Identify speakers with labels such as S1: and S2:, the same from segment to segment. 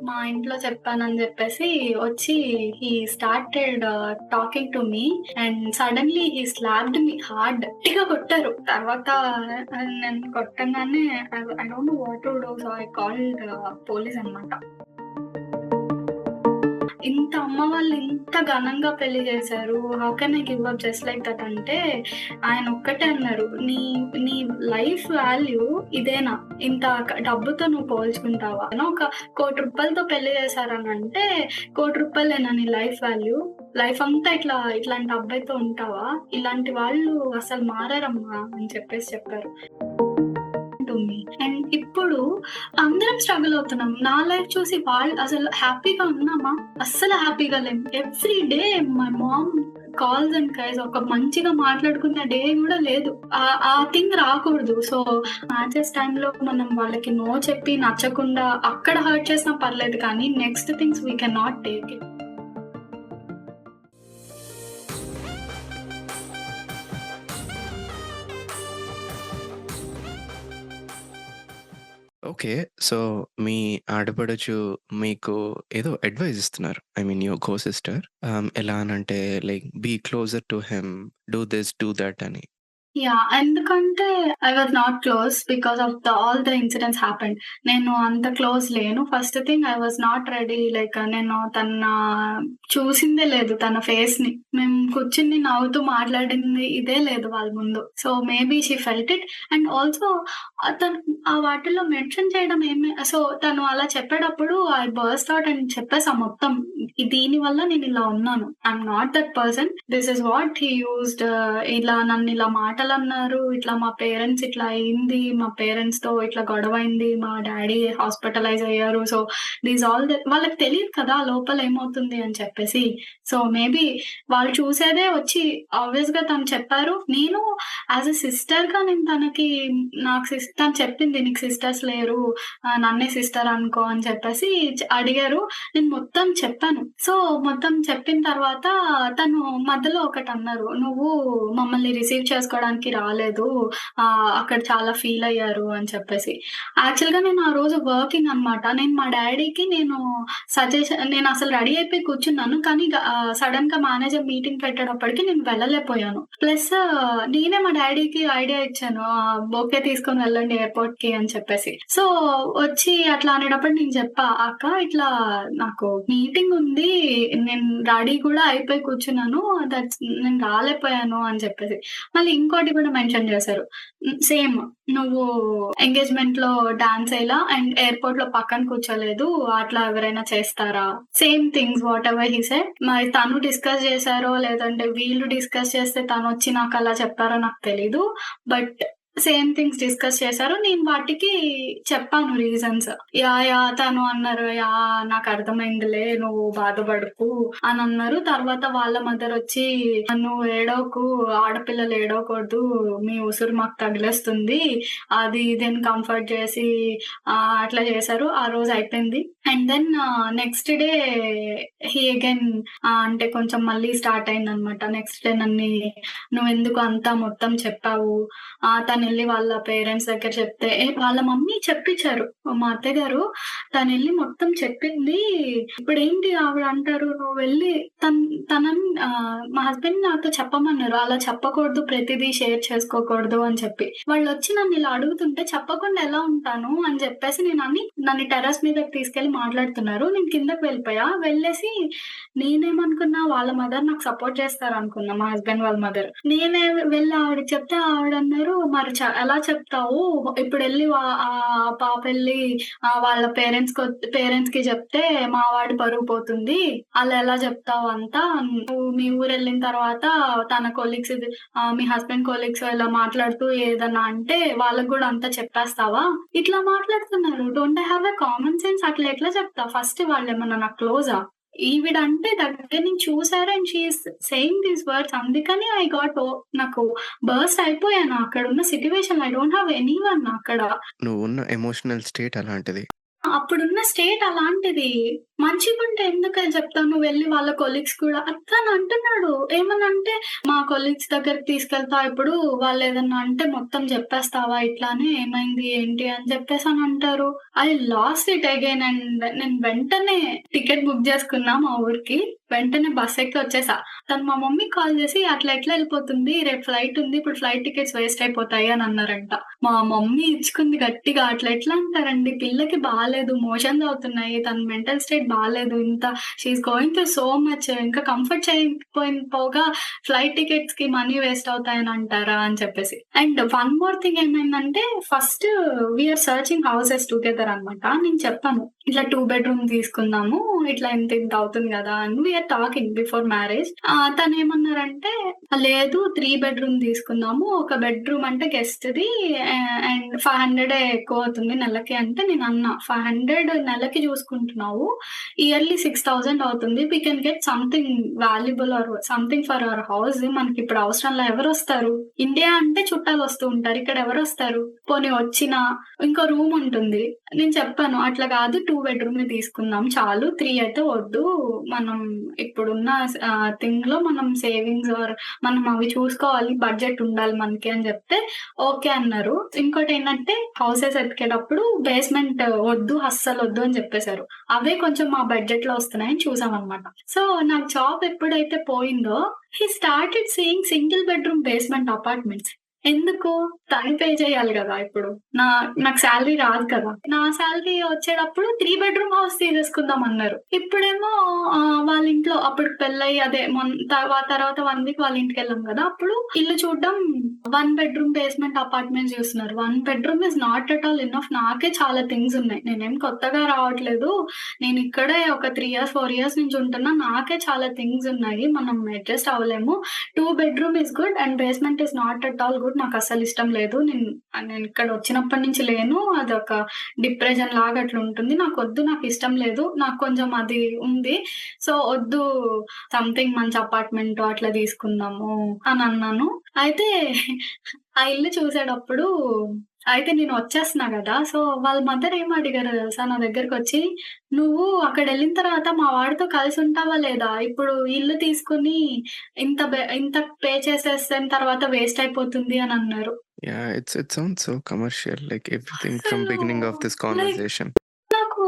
S1: మా ఇంట్లో చెప్పానని జెప్పేసి వచ్చి he started talking to me and suddenly he slapped me hard. గట్టిగా కొట్టారు. తర్వాత నేను కొట్టంగానే I don't know what to do. So I called police అన్నమాట. ఇంత అమ్మ వాళ్ళు ఇంత ఘనంగా పెళ్లి చేశారు. How can I give up just like that అంటే ఆయన ఒక్కటే అన్నారు. నీ నీ లైఫ్ వాల్యూ ఇదేనా? ఇంత డబ్బుతో నువ్వు పోల్చుకుంటావా? ఒక ₹1,00,00,000తో పెళ్లి చేశారనంటే ₹1,00,00,000 నీ లైఫ్ వాల్యూ? లైఫ్ అంతా ఇట్లాంటి అబ్బాయితో ఉంటావా? ఇలాంటి వాళ్ళు అసలు మారరమ్మా అని చెప్పారు. అండ్ ఇప్పుడు అందరం స్ట్రగుల్ అవుతున్నాం. నా లైఫ్ చూసి వాళ్ళు అసలు హ్యాపీగా ఉన్నామా? అస్సలు హ్యాపీగా లేము. Every day my mom calls and cries. ఒక మంచిగా మాట్లాడుకున్న డే గూడా లేదు. ఆ థింగ్ రాకూడదు. సో మ్యాచెస్ టైమ్‌లో మనం వాళ్ళకి నో చెప్పి నచ్చకుండా అక్కడ హర్ట్ చేసినా పర్లేదు కానీ next things we can not take it.
S2: Okay. So, మీ ఆడపడుచు మీకు ఏదో అడ్వైస్ ఇస్తున్నారు. I mean your co sister. ఎలా అనంటే like be closer to him, do this, do that అని.
S1: యాహ్! ఎందుకంటే I was not close because of all the incidents happened. నేను అంత క్లోజ్ లేను. First thing I was not ready. Like నేను చూసిందే లేదు తన ఫేస్‌ని. మేము కూర్చొని నవ్వుతూ మాట్లాడింది ఇదే లేదు వాళ్ళ ముందు. So maybe she felt it. And also తను ఆ వాటిల్లో మెన్షన్ చేయడం సో తను అలా చెప్పేటప్పుడు ఐ బర్స్ట్ ఔట్ అండ్ చెప్పేసా మొత్తం. దీనివల్ల నేను ఇలా ఉన్నాను. I'm not that person. This is what he used. ఇలా నన్నిలా మాటలన్నారు. ఇట్లా మా పేరెంట్స్ ఇట్లా అయింది. మా పేరెంట్స్‌తో ఇట్లా గొడవైంది. మా డ్యాడీ హాస్పిటలైజ్ అయ్యారు. సో దీస్ ఆల్ వాళ్ళకి తెలీదు కదా లోపల ఏమవుతుంది అని చెప్పేసి. సో మేబీ వాళ్ళు చూసేదే వచ్చి ఆబ్వియస్‌గా తను చెప్పారు. నేను యాస్ ఎ సిస్టర్‌గా నేను తనకి తను చెప్పింది నీకు సిస్టర్స్ లేరు. నన్నే సిస్టర్ అనుకో అని చెప్పేసి అడిగారు. నేను మొత్తం చెప్పాను. సో మొత్తం చెప్పిన తర్వాత తను మధ్యలో ఒకటన్నారు. "నువ్వు మమ్మల్ని రిసీవ్ చేసుకోవడానికి రాలేదు. అక్కడ చాలా ఫీల్ అయ్యారు" అని చెప్పేసి. యాక్చువల్‌గా నేను ఆ రోజు వర్కింగ్ అన్నమాట. నేను మా డ్యాడీకి నేనసలు రెడీ అయిపోయి కూర్చున్నాను. కానీ సడెన్‌గా మేనేజర్ మీటింగ్ పెట్టేటప్పటికి నేను వెళ్ళలేకపోయాను. ప్లస్ నేనే మా డ్యాడీకి ఐడియా ఇచ్చాను. బొకే తీసుకొని వెళ్ళండి ఎయిర్‌పోర్ట్‌కి అని చెప్పేసి. సో వచ్చి అట్లా అనేటప్పుడు నేను చెప్పా, "అక్క ఇట్లా నాకు మీటింగ్ ఉంది. నేను రెడీ కూడా అయిపోయి కూర్చున్నాను. నేను రాలేకపోయాను" అని చెప్పేసి. మళ్ళీ ఇంకోటి కూడా మెన్షన్ చేశారు. సేమ్ "నువ్వు ఎంగేజ్‌మెంట్‌లో డాన్స్ ఎయలా అండ్ ఎయిర్‌పోర్ట్‌లో పక్కన కూర్చోలేదు. అట్లా ఎవరైనా చేస్తారా?" Same things what ever he said. మరి తను డిస్కస్ చేసారో లేదంటే వీళ్ళు డిస్కస్ చేస్తే తనొచ్చి నాకలా చెప్పారో నాకు తెలీదు. బట్ సేమ్ థింగ్స్ డిస్కస్ చేశారు. నేను వాటికి చెప్పాను రీజన్స్. యాహ్! తను అన్నారు, "యాహ్! నాకర్థమైందిలే నువ్వు బాధపడకు" అనన్నారు. తర్వాత వాళ్ళ మదరొచ్చి, "నువ్వు ఏడవకు, ఆడపిల్లలు ఏడవకూడదు. మీ ఉసురు మాకు తగిలేస్తుంది." అది ఇది అని కంఫర్ట్ చేసి అట్లా చేశారు. ఆ రోజు అయిపోయింది. And then next day he again అంటే కొంచెం మళ్ళీ స్టార్ట్ అయిందనమాట. నెక్స్ట్ డే "నువ్వెందుకు అంతా మొత్తం చెప్పావు?" తనెళ్లి వాళ్ళ పేరెంట్స్ దగ్గర చెప్తే వాళ్ళ మమ్మీ చెప్పించారు. మా అత్తయ్య గారు తనెళ్లి మొత్తం చెప్పింది. ఇప్పుడేంటి ఆవిడ అంటారు, "నువ్వు వెళ్లి తనని మా హస్బెండ్ నాతో చెప్పమన్నారు. అలా చెప్పకూడదు, ప్రతిదీ షేర్ చేసుకోకూడదు" అని చెప్పి. వాళ్ళొచ్చి నన్నిలా అడుగుతుంటే చెప్పకుండా ఎలా ఉంటాను అని చెప్పేసి నన్ను టెర్రస్ మీదకి తీసుకెళ్ళి మాట్లాడుతున్నారు. నేను కిందకి వెళ్ళిపోయా. వెళ్ళేసి నేనేమనుకున్నా వాళ్ళ మదర్ నాకు సపోర్ట్ చేస్తారనుకున్నా. మా హస్బెండ్ వాళ్ళ మదర్. నేనే వెళ్లి ఆవిడకి చెప్తే ఆవిడన్నారు, "మరి ఎలా చెప్తావు? ఇప్పుడెళ్లి పాపెళ్లి వాళ్ళ పేరెంట్స్‌కి చెప్తే మా వాడి పరువు పోతుంది. అలా ఎలా చెప్తావు అంతా? నువ్వు మీ ఊరెళ్ళిన తర్వాత తన కొలీగ్స్ మీ హస్బెండ్ కొలీగ్స్ ఇలా మాట్లాడుతూ ఏదన్నా అంటే వాళ్ళకి గూడా అంతా చెప్పేస్తావా?" ఇట్లా మాట్లాడుతున్నారు. Don't I have a common sense? అట్లా ఎట్లా చెప్తా? ఫస్ట్ వాళ్ళేమన్నా నాకు క్లోజా? ఈవిడంటే దగ్గర నుంచి చూసారు and she is saying these words. అందుకని నాకు బర్స్ట్ అయిపోయాను. అక్కడున్న సిట్యుయేషన్‌లో ఐ డోంట్ హావ్ ఎనీవన్ అక్కడ.
S2: నువ్వున్న ఎమోషనల్ స్టేట్ అలాంటిది.
S1: అప్పుడున్న స్టేట్ అలాంటిది. మంచిగుంటే ఎందుకని చెప్తావు? నువ్వు వెళ్లి వాళ్ళ కొలీగ్స్ కూడా అతను అంటున్నాడు. ఏమనంటే, "మా కొలీగ్స్ దగ్గరికి తీసుకెళ్తా ఇప్పుడు వాళ్ళేదన్నా అంటే మొత్తం చెప్పేస్తావా ఇట్లానే ఏమైంది? ఏంటి?" అని చెప్పేసనంటారు. I lost it again and నేను వెంటనే టికెట్ బుక్ చేసుకున్నా మా ఊరికి. వెంటనే బస్ ఎక్కి వచ్చేసా. తను మా మమ్మీకి కాల్ చేసి, "అట్లా ఎట్లా ఎళ్ళిపోతుంది? రేపు ఫ్లైట్ ఉంది. ఇప్పుడు ఫ్లైట్ టికెట్స్ వేస్ట్ అయిపోతాయి" అని అన్నారంట. మా మమ్మీ ఇచ్చుకుంది గట్టిగా. "అట్లా ఎట్లా అంటారండి? పిల్లకి బాలేదు. మోషన్స్ అవుతున్నాయి. తన మెంటల్ స్టేట్ బాలేదు. She is going through so much. ఇంకా కంఫర్ట్ చేయకపోయిన పోగా ఫ్లైట్ టికెట్స్‌కి మనీ వేస్ట్ అవుతాయని అంటారా?" అని చెప్పేసి. అండ్ వన్ మోర్ థింగ్ ఏమైందంటే first we are searching houses together అన్నమాట. నేను చెప్పాను. ఇట్లా 2 బెడ్‌రూమ్ తీసుకుందాము. ఇట్లా ఇంత ఇంత అవుతుంది గదా! అని we are talking before marriage. తనేమన్నారంటే, "లేదు 3 బెడ్‌రూమ్ తీసుకుందాము. ఒక బెడ్‌రూమ్ అంటే గెస్ట్‌ది అండ్ 500 ఎక్కువ అవుతుంది నెలకి" అంటే నేనన్నా, "500 నెలకి చూసుకుంటున్నావు. ఇయర్‌లీ 6000 అవుతుంది. We can get something valuable or something for our house. మనకిప్పుడు అవసరంలా ఎవరొస్తారు? ఇండియా అంటే చుట్టాలొస్తూ ఉంటారు. ఇక్కడ ఎవరొస్తారు? పోనీ వచ్చినా ఇంకో రూమ్ ఉంటుంది." నేను చెప్పాను, "అట్లా గాదు 2 బెడ్‌రూమ్‌ని తీసుకుందాం చాలు. 3 అయితే వద్దు. మనం ఇప్పుడున్న థింగ్‌లో మనం సేవింగ్స్ ఆర్ మనం అవి చూసుకోవాలి. బడ్జెట్ ఉండాలి మనకి" అని చెప్తే ఓకే అన్నారు. ఇంకోటేంటంటే హౌసెస్ ఎతికేటప్పుడు బేస్‌మెంట్ వద్దు, అస్సలొద్దు అని చెప్పేసారు. అవే కొంచెం మా బడ్జెట్‌లో వస్తున్నాయని చూసామనమాట. సో, నాకు జాబ్ ఎప్పుడైతే పోయిందో హి started seeing single bedroom basement apartments. ఎందుకు? తను పే చేయాలి గదా! ఇప్పుడు. నాకు సాలరీ రాదు కదా! నా సాలరీ వచ్చేటప్పుడు 3 బెడ్‌రూమ్ హౌస్ తీసేసుకుందాం అన్నారు. ఇప్పుడేమో వాళ్ళ ఇంట్లో అప్పటికి పెళ్లయ్యి అదే తర్వాత 1 వీక్ వాళ్ళ ఇంటికెళ్ళాం గదా! అప్పుడు ఇల్లు చూడడం 1 బెడ్‌రూమ్ బేస్‌మెంట్ అపార్ట్‌మెంట్స్ చూస్తున్నారు. 1 bedroom is not at all enough. నాకే చాలా థింగ్స్ ఉన్నాయి. నేనేం కొత్తగా రావట్లేదు. నేనిక్కడే ఒక 3 ఇయర్స్, 4 ఇయర్స్ నుంచి ఉంటున్నా. నాకే చాలా థింగ్స్ ఉన్నాయి. మనం అడ్జస్ట్ అవ్వలేము. 2 bedroom is good and basement is not at all good. నాకస్సలు ఇష్టం లేదు. నేనిక్కడ వచ్చినప్పటి నుంచి లేను. అదొక డిప్రెషన్ లాగా అట్లుంటుంది. నాకొద్దు. నాకిష్టం లేదు. నాకు కొంచెం అది ఉంది. సో, ఒద్దు, సంథింగ్ మంచి అపార్ట్‌మెంటో అట్లా తీసుకుందాము అనన్నాను. అయితే ఆ ఇల్లు చూసేటప్పుడు అయితే నేను వచ్చేస్తున్నా గదా! సో, వాళ్ళ మదర్ ఏం అడిగారో తెలుసా నా దగ్గరకొచ్చి, "నువ్వు అక్కడెళ్ళిన తర్వాత మా వాడితో కలిసుంటావా లేదా? ఇప్పుడు ఇల్లు తీసుకొని ఇంత పే చేసేసిన తర్వాత వేస్ట్ అయిపోతుంది" అని అన్నారు.
S2: Yeah! It sounds so commercial like everything from
S1: అసలు
S2: beginning of this
S1: like
S2: conversation.
S1: నాకు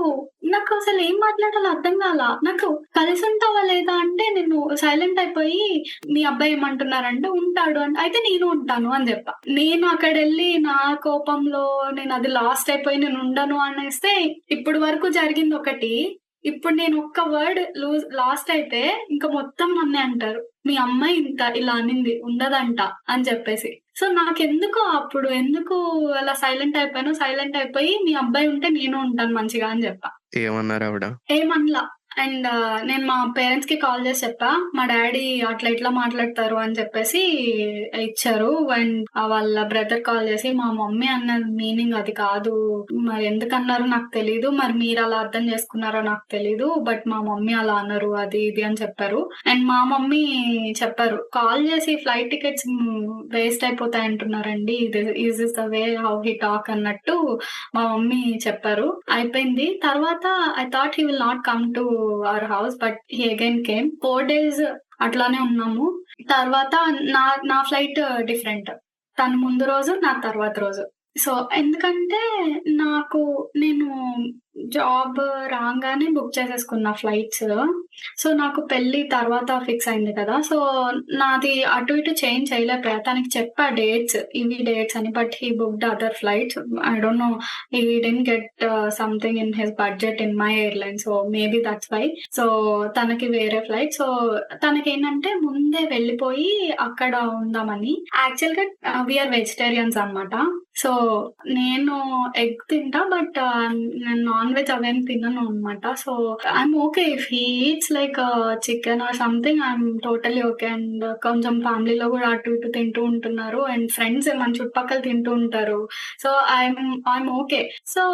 S1: నాకసలు ఏం మాట్లాడాలో అర్థం గాల. నాకు కలిసుంటావా లేదా అంటే నేను సైలెంట్ అయిపోయి, "మీ అబ్బాయి ఏమంటున్నారంటే" "ఉంటాడు" అంటే, "అయితే నేను ఉంటాను" అని జెప్పా. నేను అక్కడెళ్ళి నా కోపంలో నేనది లాస్ట్ అయిపోయి నేనుండను అనేస్తే ఇప్పటి వరకు జరిగిందొకటి. ఇప్పుడు నేను ఒక్క వర్డ్ లాస్ట్ అయితే ఇంక మొత్తం నన్నే అంటారు. "మీ అమ్మాయి ఇలా అనింది ఉండదంట" అని చెప్పేసి. సో, నాకెందుకో అప్పుడు ఎందుకు అలా సైలెంట్ అయిపోయానో, సైలెంట్ అయిపోయి "మీ అబ్బాయి ఉంటే నేను ఉంటాను మంచిగా" అని జెప్పా.
S2: ఏమన్నారావిడ?
S1: ఏమనలా. అండ్ నేను మా పేరెంట్స్‌కి కాల్ చేసి చెప్పా. మా డ్యాడీ అట్లా ఇట్లా మాట్లాడతారు అని చెప్పేసి ఇచ్చారు. అండ్ వాళ్ళ బ్రదర్ కాల్ చేసి, "మా మమ్మీ అన్న మీనింగ్ అది కాదు. మరి ఎందుకన్నారో నాకు తెలీదు. మరి మీరలా అర్థం చేసుకున్నారో నాకు తెలీదు. బట్ మా మమ్మీ అలా అనరు." అది ఇది అని చెప్పారు. అండ్ మా మమ్మీ చెప్పారు. కాల్ చేసి ఫ్లైట్ టికెట్స్ వేస్ట్ అయిపోతాయి అంటున్నారండి. Is this the way how he talk అన్నట్టు మా మమ్మీ చెప్పారు. అయిపోయింది. తర్వాత I thought he will not come to our house. But he again came. 4 days అట్లానే ఉన్నాము. తర్వాత నా నా ఫ్లైట్ డిఫరెంట్. తను ముందు రోజు, నా తర్వాత రోజు. సో, ఎందుకంటే నాకు నేను జాబ్ రాంగానే బుక్ చేసేసుకున్నా ఫ్లైట్స్. సో, నాకు పెళ్లి తర్వాత ఫిక్స్ అయింది కదా! సో, నాది అటు ఇటు చేంజ్ చేయలేకపోయా. తనకి చెప్పా డేట్స్, ఇవి డేట్స్ అని. But he booked other flights. I don't know, he didn't get something in his budget in my airline. So, maybe that's why. So, తనకి వేరే ఫ్లైట్. సో, తనకేంటంటే ముందే వెళ్ళిపోయి అక్కడ ఉందామని. యాక్చువల్‌గా వి ఆర్ వెజిటేరియన్స్ అన్నమాట. సో, నేను ఎగ్ తింటా. బట్ నేను నాన్ వెజ్ అవేం తినను అన్నమాట. So, I'm okay if he eats like chicken or something, I'm totally okay. And కొంచెం ఫ్యామిలీలో గూడా అటు ఇటు తింటూ ఉంటున్నారు. అండ్ ఫ్రెండ్స్ మన చుట్టుపక్కల తింటూ ఉంటారు. So, I'm okay. సో,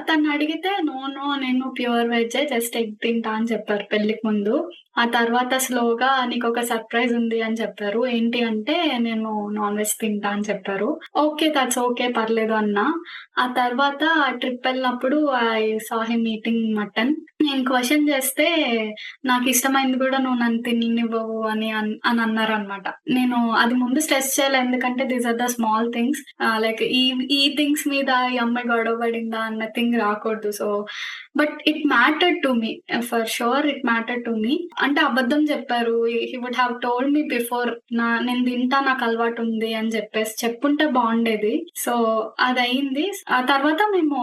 S1: తనడిగితే నో, నో, నేను ప్యూర్ వెజ్జే, జస్ట్ ఎగ్ తింటా అని చెప్పారు పెళ్ళికి ముందు. ఆ తర్వాత స్లోగా నీకొక సర్ప్రైజ్ ఉంది అని చెప్పారు. ఏంటి అంటే నేను నాన్ వెజ్ తింటా అని చెప్పారు. ఓకే. That's okay. పర్లేదు అన్నా. ఆ తర్వాత ట్రిప్ వెళ్ళినప్పుడు I saw him eating mutton. నేను క్వెషన్ చేస్తే నాకిష్టమైంది కూడా నువ్వు నన్ను తిననివ్వవు అని అన్నారనమాట. నేను అది ముందు స్ట్రెస్ చేయలే. ఎందుకంటే these are the small things. Like ఈ థింగ్స్ మీద ఈ అమ్మాయి గొడవ పడిందా అన్న థింగ్ రాకూడదు. So but it mattered to me. For sure it mattered to me. అంటే అబద్ధం చెప్పారు. He would have told me before. నేను తింటా నాకు అలవాటు ఉంది అని చెప్పేసి చెప్పుంటే బాగుండేది. సో అదయింది. ఆ తర్వాత మేము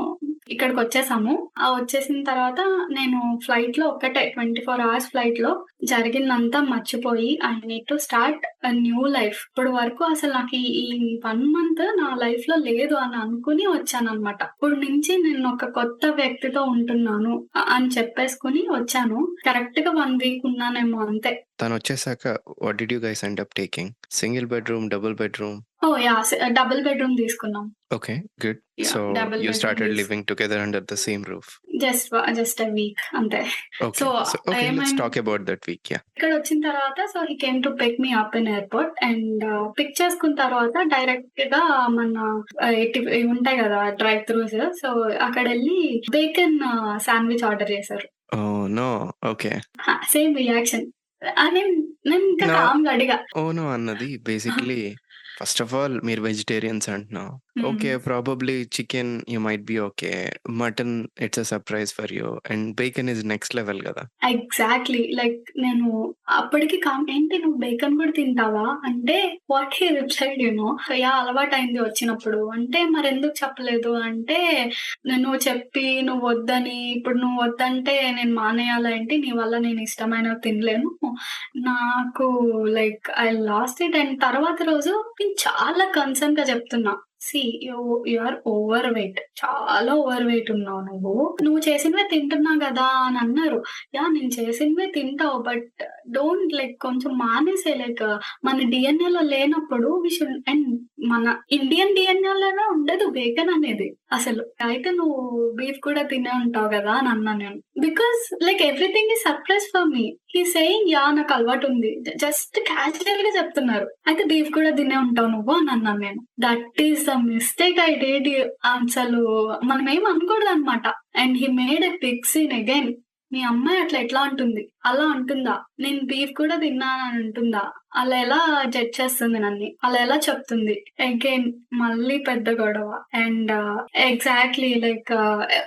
S1: ఇక్కడికొచ్చేసాము. వచ్చేసిన తర్వాత నేను ఫ్లైట్‌లో ఒక్కటే 24 అవర్స్ ఫ్లైట్‌లో జరిగిందంతా మర్చిపోయి I need to start a new life. ఇప్పటి వరకు అసలు నాకు ఈ 1 మంత్ నా లైఫ్‌లో లేదు అని అనుకుని వచ్చాననమాట. ఇప్పటి నుంచి నేను ఒక కొత్త వ్యక్తితో ఉంటున్నాను అని చెప్పేసుకొని వచ్చాను. కరెక్ట్‌గా 1 వీక్ ఉన్నానేమో అంతే.
S2: తనొచ్చేసాక what did you guys end up taking? Single bedroom, double bedroom?
S1: Oh! Yeah! Double bedroom తీసుకున్నాం.
S2: Okay. Good.
S1: Yeah!
S2: So
S1: double
S2: you
S1: bedroom
S2: started living together under the same roof.
S1: Just a week అంతే.
S2: Okay.
S1: So
S2: so okay. Let's
S1: ఏమైంది
S2: talk about that week. Yeah!
S1: ఇక్కడొచ్చిన తర్వాత he came to pick me up in airport and pick చేసుకున్న తర్వాత డైరెక్ట్‌గా మన ఇవి ఉంటాయి గదా! Drive throughs. సో అక్కడెళ్ళి బేకన్ శాండ్‌విచ్ ఆర్డర్ చేశారు.
S2: Oh! No. Okay.
S1: Same reaction. నేను నేను ఇంకా
S2: నో.
S1: కామ్‌గా అడిగా.
S2: ఓహ్! నో అన్నది బేసిక్‌లీ ఫస్ట్ ఆఫ్ ఆల్ మీరు వెజిటేరియన్స్ అంటున్నావు.
S1: Hmm.
S2: Okay. Probably chicken you might be okay. Mutton it's a surprise for you and bacon is next level గదా!
S1: Exactly. Like నేను అప్పటికి ఏంటి నువ్వు బేకన్ కూడా తింటావా? అంటే వాట్ హి రిప్లైడ్ యాహ్! అలవాటయింది వచ్చినప్పుడు. అంటే మరెందుకు చెప్పలేదు అంటే, నువ్వు చెప్పి నువ్వు వద్దని ఇప్పుడు నువ్వు వద్దంటే నేను మానేయాలా ఏంటి? నీ వల్ల నేను ఇష్టమైనవి తినలేను. నాకు like I lost it. And తర్వాత రోజు నేను చాలా కన్సర్న్‌గా చెప్తున్నా. See you are overweight. చాలా ఓవర్ వెయిట్ ఉన్నావు నువ్వు. నువ్వు చేసినవే తింటున్నావు గదా! అని అన్నారు. యాహ్! నేను చేసినవే తింటావు. బట్ డోంట్ లైక్ కొంచెం మానేసేయి. లైక్ మన డీఎన్ఏలో లేనప్పుడు వి షుడ్ అండ్ మన ఇండియన్ డీఎన్ఏలోనే ఉండదు బేకన్ అనేది అసలు. అయితే నువ్వు బీఫ్ కూడా తినే ఉంటావు గదా! అని అన్నా నేను. Because like everything is surprise for me. He saying yeah! నాకు అలవాటుంది. జస్ట్ క్యాజువల్‌గా చెప్తున్నారు. అయితే బీఫ్ కూడా తినే ఉంటావు నువ్వు అని అన్నాను నేను. That is the mistake I did. అసలు మనమేం అనకూడదనమాట. And he made a big scene again. మీ అమ్మాయి అట్లా ఎట్లా అంటుంది? అలా అంటుందా? నేను బీఫ్ కూడా తిన్నానని అంటుందా? అలా ఎలా జడ్జ్ చేస్తుంది నన్ని? అలా ఎలా చెప్తుంది? అగైన్ మళ్ళీ పెద్ద గొడవ. అండ్ ఎగ్జాక్ట్‌లీ లైక్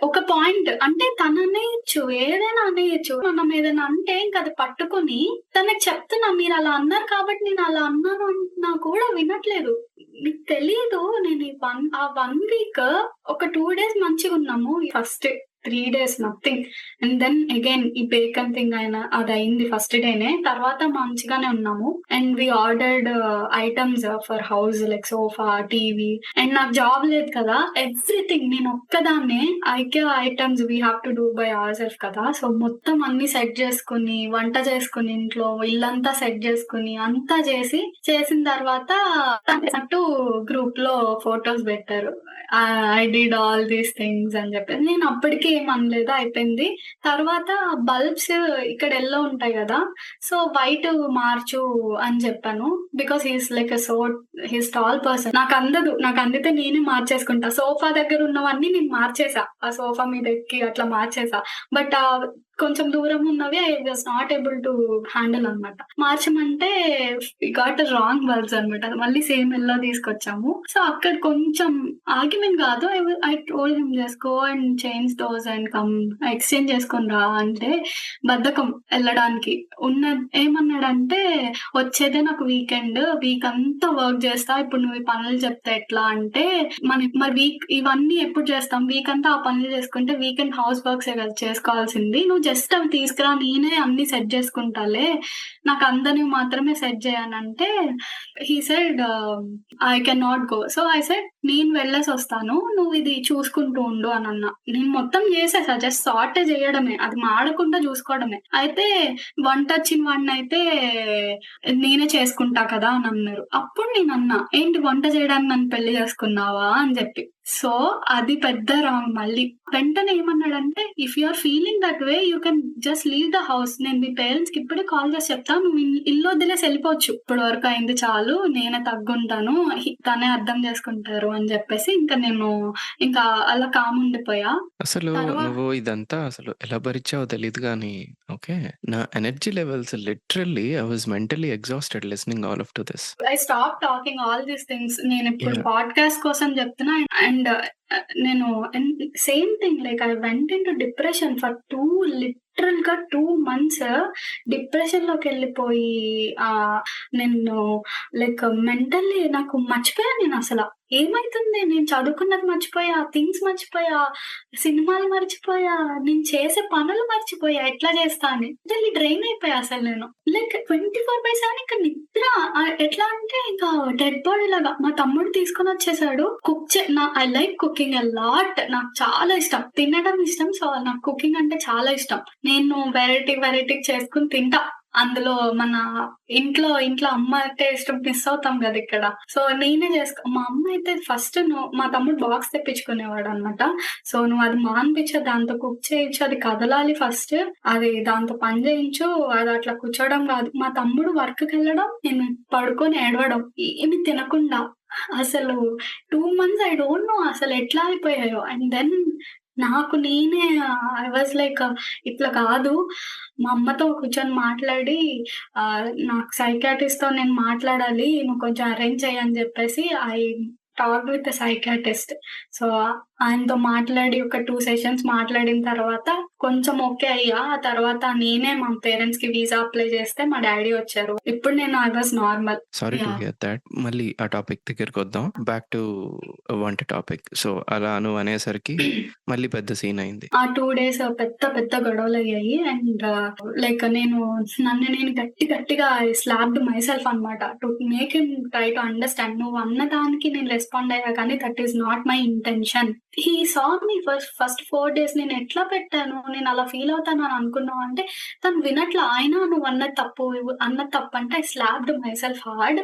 S1: ఒక పాయింట్ అంటే తననేయొచ్చు. ఏదైనా అనేయొచ్చు. మనం ఏదైనా అంటే ఇంక అది పట్టుకొని తనకి చెప్తున్నా మీరలా అన్నారు కాబట్టి నేను అలా అన్నాను అంటున్నా కూడా వినట్లేదు. నీకు తెలీదు నేను ఈ 1 వీక్ ఒక 2 డేస్ మంచిగున్నాము. First 3 days nothing. And then again ఈ బేకన్ థింగ్ అదయింది ఫస్ట్ డేనే. తర్వాత మంచిగానే ఉన్నాము. And we ordered items for house like sofa, TV. And నాకు జాబ్ లేదు కదా! ఎవ్రీథింగ్ నేను ఒక్కదాన్నే IKEA items we have to do by our self కదా! సో మొత్తం అన్ని సెట్ చేసుకొని, వంట చేసుకొని ఇంట్లో ఇల్లంతా సెట్ చేసుకొని అంతా చేసిన తర్వాత తనట్టు గ్రూప్‌లో ఫోటోస్ పెట్టారు. I did all these things అని చెప్పేసి. నేను అప్పటికి ఏం అనలేదు. అయిపోయింది. తర్వాత బల్బ్స్ ఇక్కడ యెల్లో ఉంటాయి గదా! సో వైట్ మార్చు అని చెప్పాను. Because he is like he is tall person. నాకు అందితే నేనే మార్చేసుకుంటా. సోఫా దగ్గర ఉన్నవన్నీ నేను మార్చేసా. ఆ సోఫా మీద ఎక్కి అట్లా మార్చేసా. బట్ కొంచెం దూరం ఉన్నవి I was not able to handle అనమాట. మార్చమంటే వి గాట్ రాంగ్ బల్బ్స్ అనమాట. మళ్ళీ సేమ్ యెల్లో తీసుకొచ్చాము. సో అక్కడ కొంచెం ఆర్గ్యుమెంట్ కాదు. I told him just go and change those and come exchange చేసుకొని రా అంటే బద్ధకం ఎళ్ళడానికి. ఏమన్నాడంటే వచ్చేదే నాకు వీక్ అంతా వర్క్ చేస్తా. ఇప్పుడు నువ్వు ఈ పనులు చెప్తే ఎట్లా అంటే మరి ఇవన్నీ ఎప్పుడు చేస్తాం? వీక్ అంతా ఆ పనులు చేసుకుంటే వీకెండ్ హౌస్ వర్క్సే కదా చేసుకోవాల్సింది. నువ్వు జస్ట్ అవి తీసుకురా నేనే అన్నీ సెట్ చేసుకుంటాలే. నాకు అందనివి మాత్రమే సెట్ చేయనంటే he said I can not go. So I said నేను వెళ్ళేసొస్తాను. నువ్విది చూసుకుంటూ ఉండు అనన్నా. నేను మొత్తం జేసేసా. జస్ట్ సార్టే జేయడమే. అది మాడకుండా జూసుకోవడమే. అయితే వంటొచ్చిన వాడినైతే నేనే చేసుకుంటా కదా అనన్నారు. అప్పుడు నేనన్నా, "ఏంటి వంట చేయడానికి నన్ను పెళ్లి చేసుకున్నావా?" అని జెప్పి. సో, అది పెద్ద రాంగ్ మళ్ళీ. వెంటనే ఏమన్నాడంటే, "if you are feeling that way you can just leave the house. నేను మీ పేరెంట్స్‌కి ఇప్పుడే కాల్ చేసి చెప్తా. నువ్వు ఇల్లు వదిలేసి ఎళ్ళిపోవచ్చు. ఇప్పటి వరకు అయింది చాలు. నేనే తగ్గుంటాను. తనే అర్థం చేసుకుంటారు" అని జెప్పేసి ఇంకా అలా కామ్ ఉండిపోయా.
S2: అసలు
S1: తర్వా
S2: నువ్వు ఇదంతా అసలు ఎలా భరించావో తెలీదు గానీ, ఓకే. నా energy levels literally I was mentally exhausted listening all off to this.
S1: I stop talking all these things. నేనిప్పుడు
S2: యాహ్!
S1: పాడ్‌కాస్ట్ కోసం జెప్తున్నా అండ్ నేను same thing like I went into depression for లిటరల్‌గా 2 మంత్స్ డిప్రెషన్‌లోకెళ్ళిపోయి నేను like mentally నాకు మర్చిపోయాను నేనసల. ఏమైతుంది? నేను చదువుకున్నది మర్చిపోయా, థింగ్స్ మర్చిపోయా, సినిమాలు మర్చిపోయా, నేను చేసే పనులు మర్చిపోయా ఎట్లా చేస్తా అని. లిటరల్లీ డ్రైన్ అయిపోయా అసలు నేను. లైక్ 24/7 ఇంక నిద్ర. ఎట్లా అంటే ఇంకా డెడ్ బాడీ లాగా. మా తమ్ముడు తీసుకొనొచ్చేసాడు. I like cooking a lot. నాకు చాలా ఇష్టం. తినడం ఇష్టం. సో, నాకు కుకింగ్ అంటే చాలా ఇష్టం. నేను వెరైటీ చేసుకొని తింటా. అందులో మన ఇంట్లో అమ్మ టేస్ట్ మిస్ అవుతాం గదా! ఇక్కడ. సో, నేనే మా అమ్మ అయితే ఫస్ట్ మా తమ్ముడు బాక్స్ తెప్పించుకునేవాడనమాట. సో, "నువ్వది మానిపిచ్చే దాంతో కుక్ చేయించు. అది కదలాలి ఫస్ట్. అది దాంతో పని చేయించు. అది అట్లా కూర్చోవడం గాదు." మా తమ్ముడు వర్క్‌కెళ్ళడం, నేను పడుకొని ఏడవడం. ఏమి తినకుండా. అసలు 2 మంత్స్ ఐ డోంట్ నో అసలెట్లా అయిపోయాయో. అండ్ దెన్ నాకు నేనే ఐ వాస్ లైక్ ఇట్లా కాదు. మా అమ్మతో కూర్చొని మాట్లాడి నాకు సైకియాట్రిస్ట్‌తో నేను మాట్లాడాలి. నువ్వు కొంచెం అరేంజ్ చెయ్యి అని జెప్పేసి I talked with a psychiatrist. So, ఆయనతో మాట్లాడి ఒక 2 సెషన్స్ మాట్లాడిన తర్వాత కొంచెం ఓకే అయ్యా. ఆ తర్వాత నేనే మా పేరెంట్స్‌కి వీసా అప్లై చేస్తే మా డ్యాడీ వచ్చారు. ఇప్పుడు నేను I was normal.
S2: Sorry to
S1: yeah!
S2: Here thought. మళ్ళీ ఆ టాపిక్ దగ్గరికొద్దాం. బ్యాక్ టు వంట టాపిక్. సో, అలా నువ్వు అనేసరికి మళ్ళీ పెద్ద సీన్ అయింది.
S1: ఆ 2 డేస్ పెద్ద గొడవలయ్యాయి. అండ్ లైక్ నన్ను నేను గట్టిగా ఐ స్లాప్డ్ మైసెల్ఫ్ అన్నమాట. To make him try to understand. నువ్వు అన్నదానికి నేను రెస్పాండ్ అయ్యా కానీ that is not my intention. He saw me first 4 days నేను ఎట్లా పెట్టాను? నేను అలా ఫీల్ అవుతాను అని అనుకున్నావా? అంటే తను వినట్లా. అయినా అన్నది తప్పు అంటే ఐ స్లాప్డ్ మైసెల్ఫ్ హార్డ్.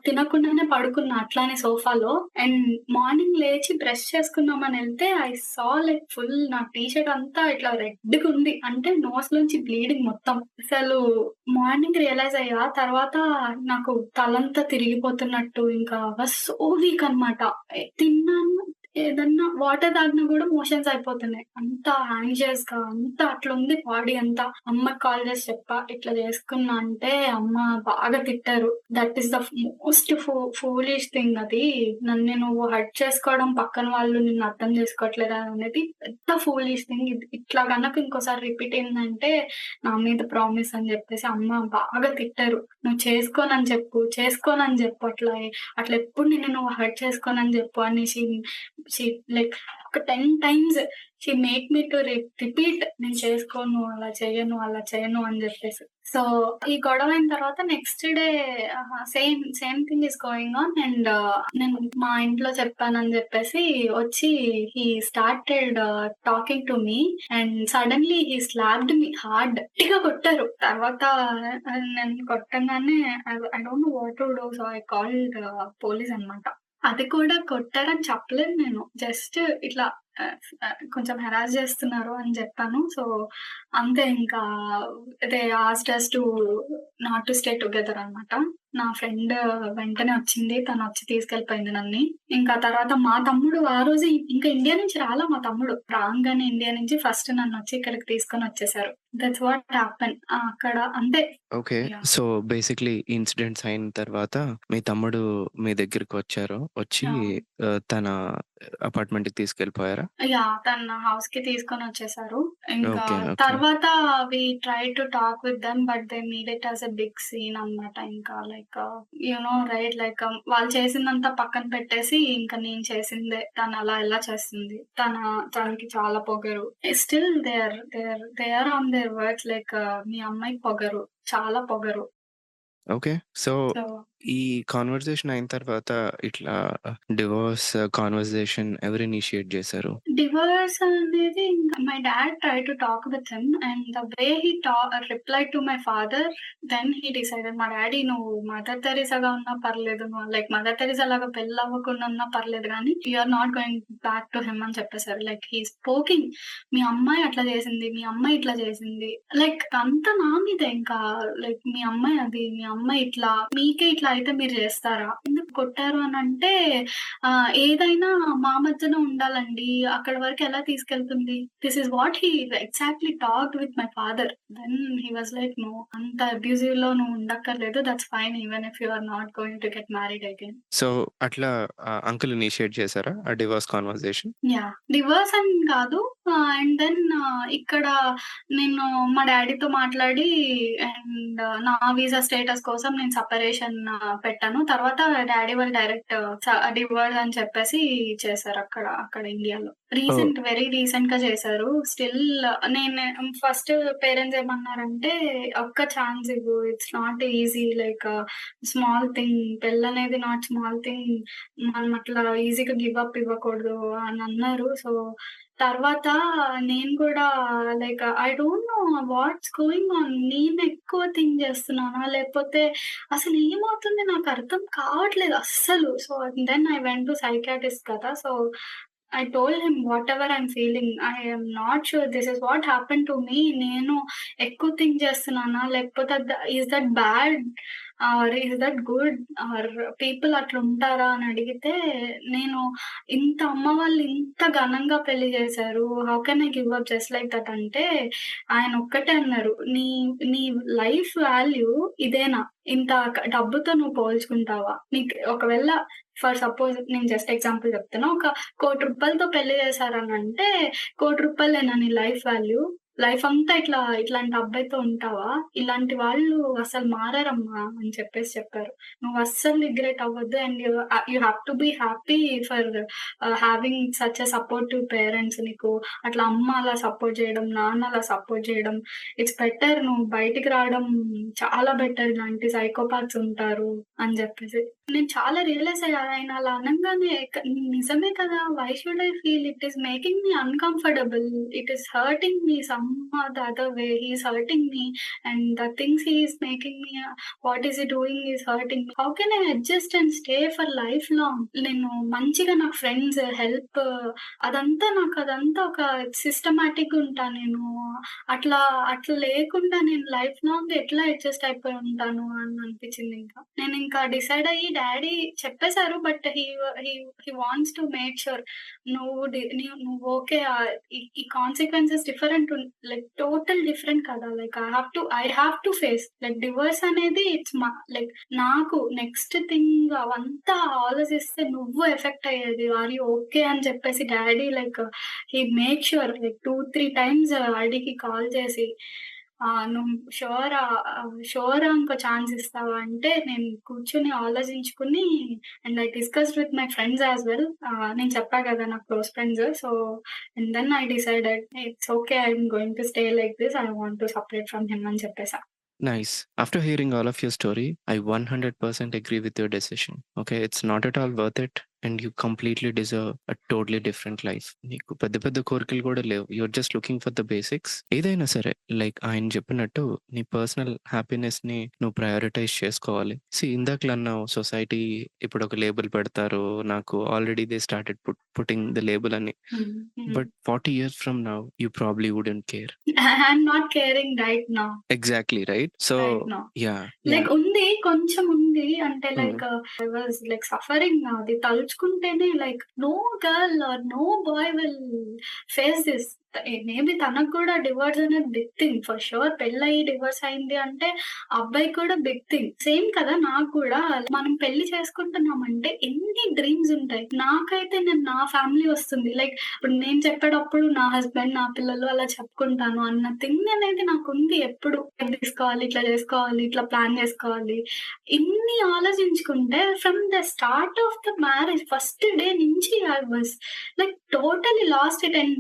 S1: తినకుండానే పడుకున్నా అట్లానే సోఫాలో. అండ్ మార్నింగ్ లేచి బ్రష్ చేసుకుందామని ఎళ్తే ఐ సా లైక్ ఫుల్ నా టీ షర్ట్ అంతా ఇట్లా రెడ్‌గుంది. అంటే నోస్‌లోంచి బ్లీడింగ్ మొత్తం. అసలు మార్నింగ్ రియలైజ్ అయ్యా. తర్వాత నాకు తలంతా తిరిగిపోతున్నట్టు ఇంకా వాస్ సో వీక్ అన్నమాట. తిన్నాను ఏదన్నా వాటర్ తాగినా గూడా మోషన్స్ అయిపోతున్నాయి. అంత యాంగ్షియస్‌గా అంతా అట్లుంది బాడీ అంతా. అమ్మకి కాల్ చేసి చెప్పా. ఇట్లా చేసుకున్నా అంటే అమ్మ బాగా తిట్టారు. That is the most foolish thing అది. నన్ను నువ్వు హర్ట్ చేసుకోవడం, పక్కన వాళ్ళు నిన్ను అర్థం చేసుకోవట్లేదు అనేది పెద్ద ఫూలిష్ థింగ్. ఇట్లా గనక ఇంకోసారి రిపీట్ అయిందంటే నా మీద ప్రామిస్ అని చెప్పేసి అమ్మ బాగా తిట్టారు. "నువ్వు చేసుకోనని చెప్పు అట్లా ఎప్పుడు నిన్ను నువ్వు హర్ట్ చేసుకోనని చెప్పు" అని షీ లైక్ ఒక 10 times she make me to repeat నేను చేసుకోను, అలా చేయను అని జెప్పేసి. సో, ఈ గొడవైన తర్వాత next day same thing is going on and నేను మా ఇంట్లో చెప్పానని జెప్పేసి వచ్చి he started talking to me and suddenly he slapped me hard. గట్టిగా కొట్టారు. తర్వాత నన్ను కొట్టంగానే I don't know what to do. So, I called police అన్నమాట. అది కూడా కొట్టారని చెప్పలేదు నేను. జస్ట్ ఇట్లా కొంచెం హెరాస్ చేస్తున్నారు అని జెప్పాను. సో, అంతే ఇంకా they asked us to not to stay together అన్నమాట. నా ఫ్రెండ్ వెంటనే వచ్చింది. తనొచ్చి తీసుకెళ్ళిపోయింది నన్ని. ఇంకా తర్వాత మా తమ్ముడు ఆ రోజు ఇంకా ఇండియా నుంచి రాలా మా తమ్ముడు. రాంగానే ఇండియా నుంచి ఫస్ట్ నన్నొచ్చి ఇక్కడికి తీసుకొనొచ్చేసారు. That's what happen. అక్కడ అంతే.
S2: Okay.
S1: Yeah!
S2: So, basically incidents అయిన తర్వాత మీ తమ్ముడు మీ దగ్గరికొచ్చారు. వచ్చి
S1: యాహ్!
S2: తన అపార్ట్‌మెంట్‌కి తీసుకెళ్ళిపోయారా?
S1: యాహ్! తన హౌస్‌కి తీసుకొనొచ్చేసారు. ఇంకా
S2: ఓకే. ఓకే.
S1: తర్వాత we try to talk with them but they made it as a big scene అన్నమాట. ఇంకా లైక్ రైట్ లైక్ వాళ్ళు చేసిందంతా పక్కన పెట్టేసి ఇంకా నేను చేసిందే తను అలా ఎలా చేస్తుంది. తనకి చాలా పొగరు. Still they are on their words like మీ అమ్మాయికి పొగరు. చాలా పొగరు.
S2: ఓకే. సో,
S1: సో
S2: ఈ కాన్వర్జేషన్ అయిన తర్వాత ఇట్లా డివోర్స్ కాన్వర్జేషన్ ఎవరు ఇనిషియేట్ చేశారు?
S1: డివోర్స్ అనేది ఇంకా my dad try to talk with him and the way he replied to my father then he decided మా డాడీ నువ్వు మదర్ తెరీసాగా ఉన్నా పర్లేదు నువ్వు లైక్ మదర్ తెరీసా లాగా పెళ్లి అవ్వకుండా ఉన్నా పర్లేదు కానీ you're not going back to him అని చెప్పేశారు. లైక్ హీ స్పోకింగ్ మీ అమ్మాయి అట్లా చేసింది మీ అమ్మాయి ఇట్లా చేసింది లైక్ అంతా నా మీద ఇంకా లైక్ మీ అమ్మాయి అది మీ అమ్మాయి ఇట్లా మీకే ఇట్లా అయితే మీరు చేస్తారా ఎందుకు కొట్టారు అని అంటే ఏదైనా మా మధ్యన ఉండాలండి. అక్కడి వరకు ఎలా తీసుకెళ్తుంది? This is what he exactly talked with my father. Then he was like, "no అంత అబ్యూసివ్‌లో నువ్వు ఉండక్కర్లేదు. That's fine even if you are not going to get married again."
S2: So, అట్లా అంకుల్ ఇనిషియేట్ చేసారా ఆ డివోర్స్ కాన్వర్జేషన్?
S1: యాహ్! డివోర్స్ అని కాదు. And then ఇక్కడ నేను మా డ్యాడీతో మాట్లాడి అండ్ నా వీసా స్టేటస్ కోసం నేను సెపరేషన్ పెట్టాను. తర్వాత డ్యాడీ వాళ్ళు డైరెక్ట్ డివోర్స్ అని చెప్పేసి చేశారు అక్కడ ఇండియాలో.
S2: ఓహ్!
S1: వెరీ రీసెంట్‌గా చేశారు. స్టిల్ నేను ఫస్ట్ పేరెంట్స్ ఏమన్నారంటే, "ఒక్క ఛాన్స్ ఇవ్వు. It's not easy like small thing. పెళ్లనేది నాట్ స్మాల్ థింగ్. మనం అట్లా ఈజీగా గివ్ అప్ ఇవ్వకూడదు" అని అన్నారు. సో, తర్వాత నేను కూడా like I don't know what's going on. నేను ఎక్కువ థింక్ చేస్తున్నానా? లేకపోతే అసలు ఏమవుతుంది నాకు అర్థం కావట్లేదు అస్సలు. So, then I went to psychiatrist కదా! So, I told him whatever I'm feeling. I am not sure this is what happened to me. నేను ఎక్కువ థింక్ చేస్తున్నానా? లేకపోతే is that bad? Or is that good? Or people అట్లుంటారా? అని అడిగితే, నేను అమ్మ వాళ్ళు ఇంత ఘనంగా పెళ్లి చేశారు. How can I give up just like that అంటే, ఆయన ఒక్కటే అన్నారు. నీ లైఫ్ వాల్యూ ఇదేనా? డబ్బుతో నువ్వు పోల్చుకుంటావా? నీకు ఒకవేళ ఫర్ సపోజ్ నేను జస్ట్ ఎగ్జాంపుల్ చెప్తున్నా. ఒక రూ. 1,00,00,000తో పెళ్లి చేశారనంటే, రూ. 1,00,00,000 నీ లైఫ్ వాల్యూ. లైఫ్ అంతా ఇట్లాంటి అబ్బాయితో ఉంటావా? ఇలాంటి వాళ్ళు అసలు మారరమ్మా అని చెప్పారు. నువ్వు అస్సలు రిగ్రెట్ అవ్వద్దు and you have to be happy for having such a supportive parents. నీకు అట్లా అమ్మ అలా సపోర్ట్ చేయడం, నాన్న అలా సపోర్ట్ చేయడం. ఇట్స్ బెటర్ నువ్వు బయటికి రావడం చాలా బెటర్. ఇలాంటి సైకోపాత్స్ ఉంటారు అని చెప్పేసి. నేను చాలా రియలైజ్ అయ్యా. ఆయన అలా అనంగానే నిజమే కదా! Why should I feel it is making me uncomfortable. It is hurting me some or the other way. He is hurting me and the things he is making me what is he doing is hurting me. How can I adjust and stay for life long? నేను మంచిగా నాకు friends, help అదంతా ఒక సిస్టమాటిక్‌గా ఉంటా నేను. అట్లా అట్లా లేకుండా నేను లైఫ్ లాంగ్ ఎట్లా అడ్జస్ట్ అయిపోయి ఉంటాను అని అనిపించిందింకా. నేనింకా డిసైడ్ అయ్యి డ్యాడీ చెప్పేసారు. But he wants to make sure నువ్వు ఓకే. ఈ consequences different like total different కదా! Like I have to face like divorce అనేది ఇట్స్ లైక్ నాకు నెక్స్ట్ థింగ్ అవంతా ఆలోచిస్తే నువ్వు ఎఫెక్ట్ అయ్యేది. ఆర్ యూ ఓకే అని చెప్పేసి డ్యాడీ లైక్ హి మేక్ ష్యూర్ లైక్ 2, 3 టైమ్స్ డాడీకి కాల్ చేసి నువ్వు షూరా ఇంకో ఛాన్స్ ఇస్తావా అంటే, నేను కూర్చొని ఆలోచించుకొని and I discussed with my friends as well. నేను చెప్పా కదా నాకు close friends. So, and then I decided it's okay. I am going to stay like this. I want to separate from him అని చెప్పేసా.
S2: Nice. After hearing all of your story, I 100% agree with your decision. Okay, it's not at all worth it and you completely deserve a totally different life. నీకు పెద్ద పెద్ద కోరికలు కూడా లేవు. You're just looking for the basics. ఏదైనా సరే like ఆయన చెప్పినట్టు నీ పర్సనల్ హ్యాపీనెస్‌ని నువ్వు ప్రయారిటైజ్ చేసుకోవాలి. ఇందాకలా అన్నావు సొసైటీ ఇప్పుడు ఒక లేబుల్ పెడతారు. నాకు already they started putting the label అని. But 40 years from now, you probably wouldn't care.
S1: I'm not caring right now.
S2: Exactly, right? So,
S1: right now.
S2: yeah,
S1: like
S2: yeah.
S1: ఉంది. కొంచెం ఉంది. అంటే
S2: Mm.
S1: Like I was like suffering. అది తలుచుకుంటేనే like no girl or no boy will face this. Maybe తనకు కూడా divorce అనేది big thing for sure. పెళ్లయ్యి డివోర్స్ అయింది అంటే అబ్బాయికి కూడా బిగ్ థింగ్. సేమ్ కదా నాకు కూడా. మనం పెళ్లి చేసుకుంటున్నామంటే ఎన్ని డ్రీమ్స్ ఉంటాయి. నాకైతే నా ఫ్యామిలీ వస్తుంది. లైక్ ఇప్పుడు నేను చెప్పేటప్పుడు నా హస్బెండ్, నా పిల్లలు అలా చెప్పుకుంటాను అన్న థింగ్ అనేది నాకుంది ఎప్పుడు. తీసుకోవాలి, ఇట్లా చేసుకోవాలి, ఇట్లా ప్లాన్ చేసుకోవాలి. ఇన్ని ఆలోచించుకుంటే from the start of the marriage first day నుంచి I was like totally lost it. And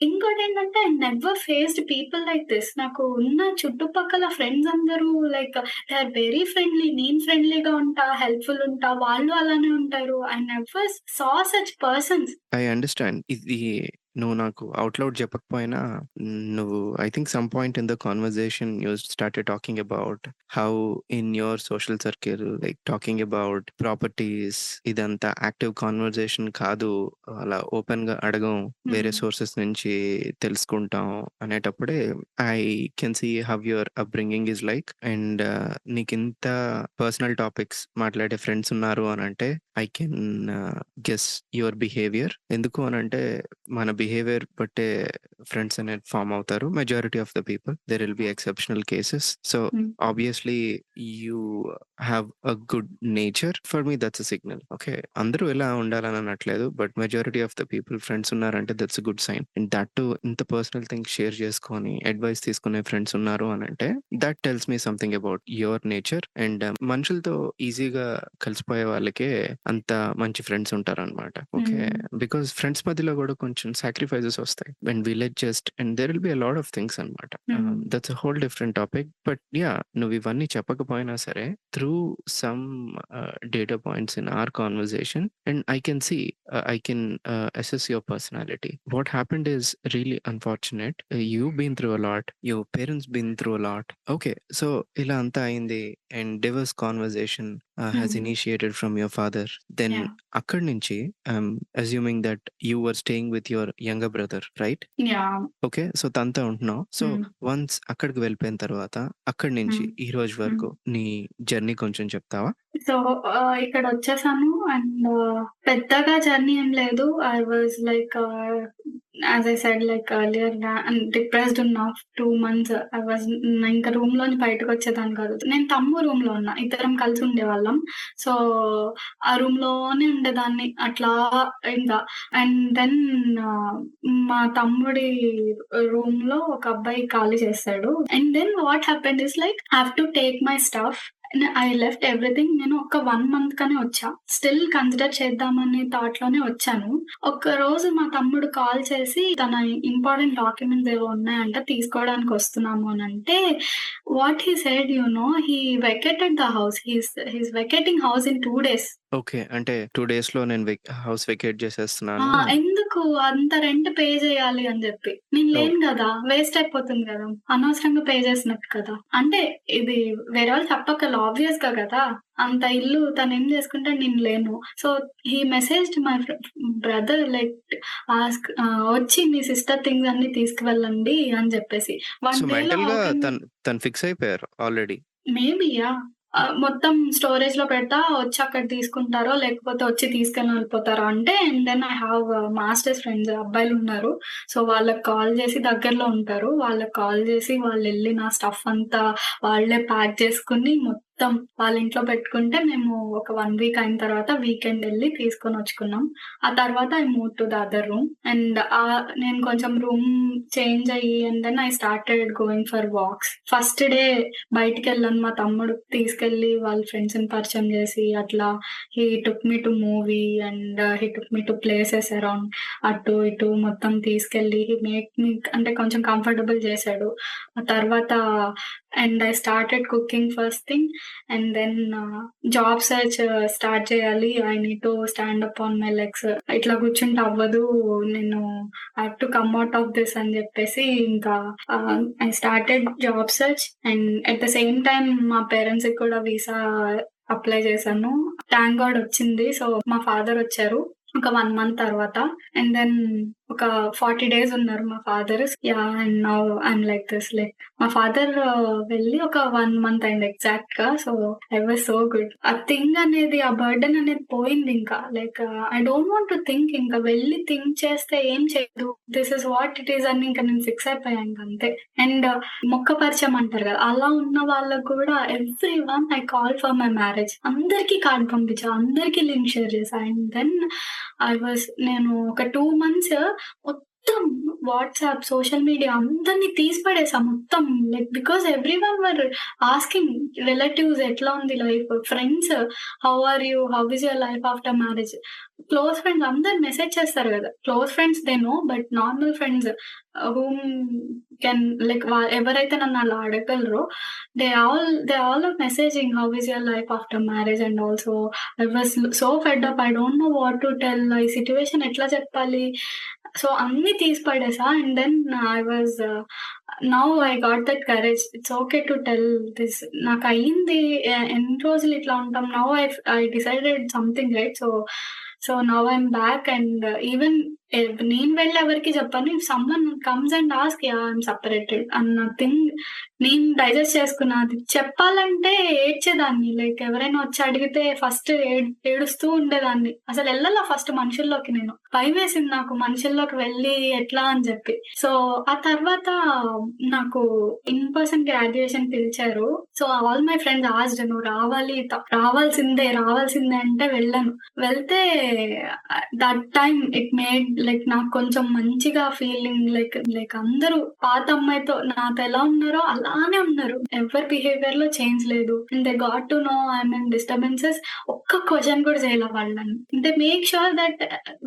S1: ఇంకోటేంటంటే I never faced people like this. నాకు ఉన్న చుట్టుపక్కల ఫ్రెండ్స్ అందరూ like they are very friendly. నేను ఫ్రెండ్లీగా ఉంటా, హెల్ప్‌ఫుల్ ఉంటా. వాళ్ళు అలానే ఉంటారు. I never saw such persons.
S2: I understand. ఇది నువ్వు నాకు ఔట్ లౌడ్ చెప్పకపోయినా నువ్వు I think some point in the conversation you started talking about how in your social circle like talking about properties ఇదంతా యాక్టివ్ కన్వర్జేషన్ కాదు. అలా ఓపెన్‌గా అడగం. వేరే సోర్సెస్ నుంచి తెలుసుకుంటాం అనేటప్పుడే I can see how your upbringing is like. And నీకింత పర్సనల్ టాపిక్స్ మాట్లాడే ఫ్రెండ్స్ ఉన్నారు అనంటే I can guess your behaviour. ఎందుకు అనంటే మన బిహేవియర్ బట్టే ఫ్రెండ్స్ అనేది ఫార్మ్ అవుతారు. Majority of the people. There will be exceptional cases. So obviously you have a good nature. For me that's a signal. Okay, అందరూ ఎలా ఉండాలని అనట్లేదు, but majority of the people friends ఉన్నారంటే that's a good sign. And that to ఇంత personal things share చేసుకొని advice తీసుకునే friends ఉన్నారు అనంటే that tells me something about your nature. And మనుషులతో ఈజీగా కలిసిపోయే వాళ్ళకే అంత మంచి ఫ్రెండ్స్ ఉంటారనమాట. ఓకే, బికాస్ ఫ్రెండ్స్ మధ్యలో కూడా కొంచెం సాక్రిఫైజెస్ వస్తాయి and will just and there will be a lot of things అనమాట. That's a whole different topic. But yeah, నువ్వు ఇవన్నీ చెప్పకపోయినా సరే through some data points in our conversation and I can see I can assess your personality. What happened is really unfortunate. You've been through a lot. Your parents been through a lot. Okay, so ila anta ayindi and divorce conversation has initiated from your father. Then
S1: Yeah.
S2: akkad nunchi I'm assuming that you were staying with your younger brother, right?
S1: Yeah.
S2: Okay, so తనతో ఉంటున్నావు. So once అక్కడికి వెళ్ళిపోయిన తర్వాత అక్కడి నుంచి ఈ రోజు వరకు నీ జర్నీ కొంచెం చెప్తావా?
S1: సో ఇక్కడొచ్చేసాను అండ్ పెద్దగా జర్నీ ఏం లేదు. I was like as I said like earlier depressed ఉన్నా 2 మంత్స్. ఐ వాజ్ ఇంకా రూమ్‌లోంచి బయటకొచ్చేదాన్ని కాదు. నేను తమ్ము రూమ్‌లో ఉన్నా. ఇద్దరం కలిసి ఉండేవాళ్ళం. సో ఆ రూమ్‌లోనే ఉండేదాన్ని అట్లా ఇంకా. అండ్ దెన్ మా తమ్ముడి రూమ్‌లో ఒక అబ్బాయి ఖాళీ చేసాడు. And then what happened is like I have to take my stuff. I left everything. నేను ఒక 1 మంత్ కనే వచ్చా. స్టిల్ కన్సిడర్ చేద్దామనే థాట్‌లోనే వచ్చాను. ఒక్కరోజు మా తమ్ముడు కాల్ చేసి తన ఇంపార్టెంట్ డాక్యుమెంట్స్ ఏవో ఉన్నాయంట తీసుకోవడానికి వస్తున్నాము అనంటే what he said he vacated the house. He is vacating house in 2 days.
S2: Okay, అంటే 2 డేస్‌లో నేను హౌస్ వెకేట్ చేసేస్తున్నాను.
S1: ఎందుకు అంత రెంట్ పే చేయాలి అని చెప్పి. నేను లేను గదా! వేస్ట్ అయిపోతుంది గదా! అనవసరంగా పే చేసినట్టు కదా! అంటే ఇది వేరే వాళ్ళు చెప్పక్కర్ల ఆబ్వియస్‌గా గదా! అంత ఇల్లు తనేం చేసుకుంటాడు, నేను లేను. So he messaged my brother like వచ్చి మీ సిస్టర్ థింగ్స్ అన్నీ తీసుకువెళ్ళండి అని చెప్పేసి.
S2: సో
S1: 1 డేలో
S2: మెంటల్‌గా తను ఫిక్స్ అయిపోయారు ఆల్రెడీ.
S1: Maybe yeah! మొత్తం స్టోరేజ్‌లో పెడతా వచ్చి అక్కడ తీసుకుంటారో, లేకపోతే వచ్చి తీసుకొని వెళ్ళిపోతారో అంటే and then I have masters friends అబ్బాయిలున్నారు. సో వాళ్ళకి కాల్ చేసి దగ్గరలో ఉంటారు. వాళ్ళకి కాల్ చేసి వాళ్ళెళ్లి నా స్టఫ్ అంతా వాళ్ళే ప్యాక్ చేసుకొని మొత్తం వాళ్ళ ఇంట్లో పెట్టుకుంటే మేము ఒక 1 వీక్ అయిన తర్వాత వీకెండ్ ఎళ్లి తీసుకొనొచ్చుకున్నాం. ఆ తర్వాత I moved to the other room and నేను కొంచెం రూమ్ చేంజ్ అయ్యి and then I started going for walks. First day బయటికెళ్ళాను. మా తమ్ముడు తీసుకెళ్ళి వాళ్ళ ఫ్రెండ్స్‌ని పరిచయం చేసి అట్లా he took me to movie and he took me to places around. అటు ఇటు మొత్తం తీసుకెళ్ళి హి మేక్ మీ అంటే కొంచెం కంఫర్టబుల్ చేశాడు. ఆ తర్వాత and I started cooking first thing and then job search start చేయాలి. I need to stand up on my legs. ఇట్లా కూర్చుంటే అవ్వదు. నేను I have to come out of this అని చెప్పేసి ఇంకా I started job search and at the same time మా పేరెంట్స్‌కి కూడా వీసా అప్లై చేశాను. థాంక్ గాడ్ వచ్చింది. సో మా ఫాదర్ వచ్చారు ఒక 1 మంత్ తర్వాత అండ్ దెన్ ఒక 40 డేస్ ఉన్నారు మా father. Yeah! And now I'm like this. Like మా ఫాదర్ వెళ్ళి ఒక 1 మంత్ అయింది ఎగ్జాక్ట్‌గా. So I was so good. ఆ థింగ్ అనేది ఆ బర్డెన్ అనేది పోయింది ఇంకా. Like I don't want to think. ఇంకా వెళ్లి థింక్ చేస్తే ఏం చేయదు. This is what it is అని ఇంకా నేను ఫిక్స్ అయిపోయా ఇంకంతే. అండ్ మొక్క పరిచయం అంటారు కదా! అలా ఉన్న వాళ్ళకి కూడా everyone I call for my marriage. అందరికీ కార్డ్ పంపించా. అందరికీ లింక్ షేర్ చేశా. అండ్ దెన్ నేను ఒక 2 మంత్స్ మొత్తం వాట్సాప్, సోషల్ మీడియా అందరిని తీసి పడేసా మొత్తం. Like because everyone were asking relatives ఎట్లా ఉంది life, friends how are you, how is your life after marriage. Close friends అందరు మెసేజ్ చేస్తారు కదా. Close friends they know, but normal friends whom can like ఎవరైతే నన్ను అలా అడగలరో they all are messaging how is your life after marriage. And also I was so fed up, I don't know what to tell, ఈ situation ఎట్లా చెప్పాలి. So అన్ని తీసి పడేసా. And then I was now I got that courage, it's okay to tell this. నాకు అయ్యింది, ఎన్ని రోజులు ఇట్లా ఉంటాం. Now I decided something, right. So now I'm back. And even నేను వెళ్ళి ఎవరికి చెప్పాను. If someone comes and ask, yeah I'm separated అన్న థింగ్ నేను డైజెస్ట్ చేసుకున్నా. అది చెప్పాలంటే ఏడ్చేదాన్ని. లైక్ ఎవరైనా వచ్చి అడిగితే ఫస్ట్ ఏడుస్తూ ఉండేదాన్ని. అసలు వెళ్ళాలా ఫస్ట్ మనుషుల్లోకి. నేను భయమేసింది నాకు మనుషుల్లోకి వెళ్ళి ఎట్లా అని చెప్పి. సో ఆ తర్వాత నాకు ఇన్ పర్సన్ గ్రాడ్యుయేషన్ పిలిచారు. So all my friends asked, నువ్వు రావాల్సిందే అంటే వెళ్ళాను. వెళ్తే that time it made like నాకు కొంచెం మంచిగా ఫీలింగ్. లైక్ అందరూ పాత అమ్మాయితో నాతో ఎలా ఉన్నారో అలానే ఉన్నారు. ఎవరి బిహేవియర్ లో చేంజ్ లేదు. And they got to know I mean disturbances. ఒక్క క్వశ్చన్ కూడా చేయాల వాళ్ళని. దే మేక్ షూర్ దట్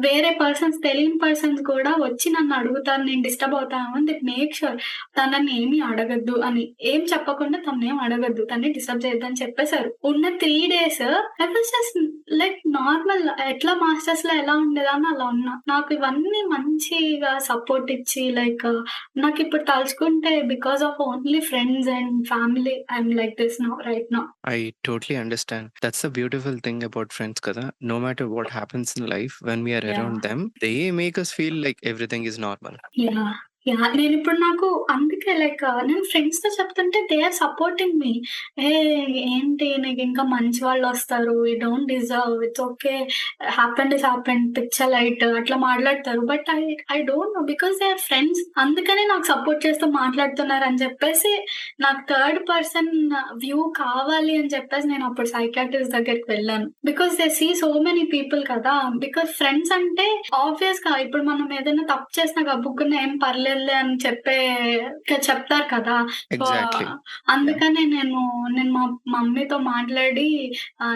S1: వేరే పర్సన్స్, తెలియని పర్సన్స్ కూడా వచ్చి నన్ను అడుగుతారు, నేను డిస్టర్బ్ అవుతాను అని. దే మేక్ షూర్ తనని ఏమీ అడగద్దు అని, ఏం చెప్పకుండా తను ఏం అడగద్దు, తనని డిస్టర్బ్ చేయొద్దని చెప్పేశారు. ఉన్న 3 days I was just like normal, ఎట్లా మాస్టర్స్ లో ఎలా ఉండేదాన్ని అలా ఉన్నా. నాకు ఇవన్నీ మంచిగా సపోర్ట్ ఇచ్చి లైక్ నాకు ఇప్పుడు తలుచుకుంటే because of only friends and family I'm like this now, right now.
S2: I totally understand. That's the beautiful thing about friends, kada. No matter what happens in life, when we are
S1: Yeah.
S2: around them, they make us feel like everything is normal.
S1: నేనిప్పుడు నాకు అందుకే like నేను friends తో చెప్తుంటే they are supporting me. ఏ ఏంటి నీకు ఇంకా మంచి వాళ్ళు వస్తారు, you don't deserve, it's okay, happened is happened, పిచ్చ లైట్ అట్లా మాట్లాడతారు. But I don't know because they are friends. అందుకనే నాకు సపోర్ట్ చేస్తూ మాట్లాడుతున్నారు అని చెప్పేసి నాకు థర్డ్ పర్సన్ వ్యూ కావాలి అని చెప్పేసి నేను అప్పుడు సైకాట్రిస్ట్ దగ్గరికి వెళ్ళాను. Because they see so many people కదా. బికాస్ ఫ్రెండ్స్ అంటే ఆబ్వియస్ గా ఇప్పుడు మనం ఏదైనా తప్పు చేసినా గబుక్కున్న ఏం పర్లేదులే అని చెప్తారు కదా.
S2: Exactly.
S1: అందుకనే నేను మా మమ్మీతో మాట్లాడి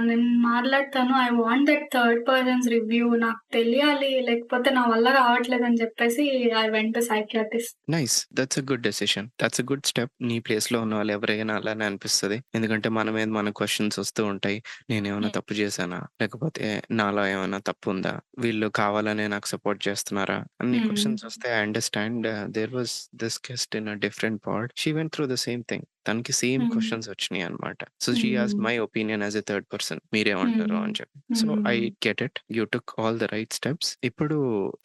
S1: నేను మాట్లాడతాను. I want that third persons review, నాకు తెలియాలి, లేకపోతే నా వల్ల రావట్లేదు అని చెప్పేసి I went to psychiatrist.
S2: Nice, that's a good decision, that's a good step. నీ ప్లేస్ లో ఉన్న వాళ్ళు ఎవరైనా అలానే అనిపిస్తుంది. ఎందుకంటే మన మీద మన క్వశ్చన్స్ వస్తూ ఉంటాయి. నేనేమైనా తప్పు చేశానా, లేకపోతే నాలో ఏమైనా తప్పు ఉందా, వీళ్ళు కావాలనే నాకు సపోర్ట్ చేస్తున్నారా, అన్ని క్వశ్చన్స్ వస్తే. I understand. There was this guest in a different part, she went through the same thing. తనకి సేమ్ క్వశ్చన్స్ వచ్చినాయి అనమాట. So she has my opinion as a third person, మీరేమంటారు అని చెప్పి. So I get it, you took all the right steps. ఇప్పుడు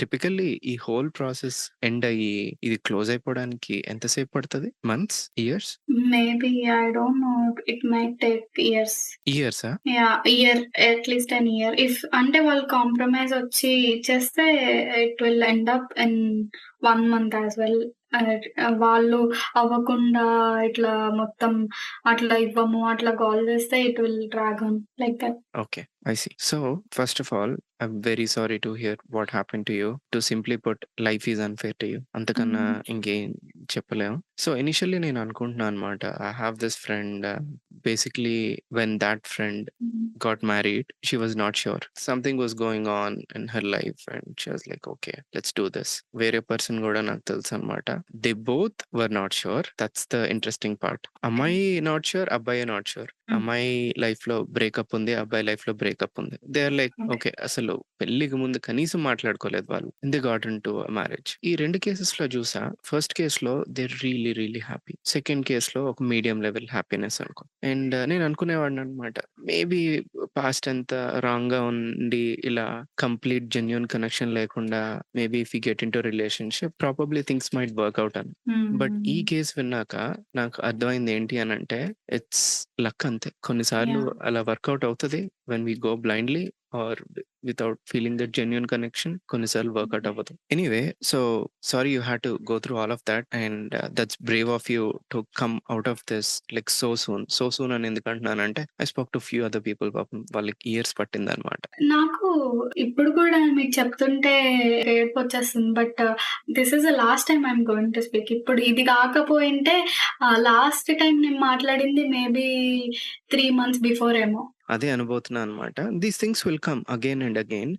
S2: typically ఈ whole process end అయ్యి ఇది క్లోజ్ అయిపోవడానికి ఎంతసేపు పడుతుంది? Months, years?
S1: Maybe I don't know, it might take years.
S2: ఇయర్సా?
S1: Year, at least an year. If అంటే వాళ్ళు కాంప్రమైజ్ వచ్చి ఇచ్చేస్తే it will end up in 1 month as well. వాళ్ళు అవ్వకుండా ఇట్లా మొత్తం అట్లా ఇవ్వము అట్లా కాల్ చేస్తే it will drag on like that.
S2: Okay, I see. So, first of all, I'm very sorry to hear what happened to you. To simply put, life is unfair to you. అంతకన్నా ఇంకేం చెప్పలేము. So initially నేను అనుకుంటున్నాను అనమాట, I have this friend. Basically when that friend got married, she was not sure. Something was going on in her life and she was like, okay, let's do this. వేరే person కూడా నాకు తెలుసు అనమాట. They both were not sure. That's the interesting part. అమ్మాయి not sure, అబ్బాయి not sure. అమ్మాయి life లో breakup ఉంది, అబ్బాయి లైఫ్ లో బ్రేకప్ ఉంది. దే ఆర్ లైక్ ఓకే, అసలు పెళ్లికి ముందు కనీసం మాట్లాడుకోలేదు వాళ్ళు. They got in to marriage. ఈ 2 కేసెస్ లో చూసా. ఫస్ట్ కేస్ లో they really happy. Second case లో ఒక మీడియం లెవెల్ హ్యాపీనెస్ అనుకో. అండ్ నేను అనుకునేవాడిని అనమాట, మేబీ పాస్ట్ అంతా రాంగ్ గా ఉండి ఇలా కంప్లీట్ జెన్యూన్ కనెక్షన్ లేకుండా maybe if you get in to relationship probably things might work out అని. బట్ ఈ కేసు విన్నాక నాకు అర్థమైంది ఏంటి అని అంటే, ఇట్స్ లక్ అంతే. కొన్నిసార్లు అలా వర్కౌట్ అవుతుంది when we go blindly, or without feeling that genuine connection కొన్నిసార్లు వర్కౌట్ అవ్వదు. Anyway, so sorry you had to go through all of that and that's brave of you to come out of this like so soon అని ఎందుకు అంటున్నానంటే I spoke to few other people, పాపం వాళ్ళకి years పట్టింది అనమాట.
S1: నాకు ఇప్పుడు కూడా మీకు చెప్తుంటే ఏడుపు వచ్చేస్తుంది. But this is the last time I'm going to speak. ఇప్పుడు ఇది కాకపోయింటే లాస్ట్ టైం నేను మాట్లాడింది మేబీ 3 months బిఫోర్ ఏమో.
S2: అదే అనుభూతున్నా అనమాట. These things will come again and again.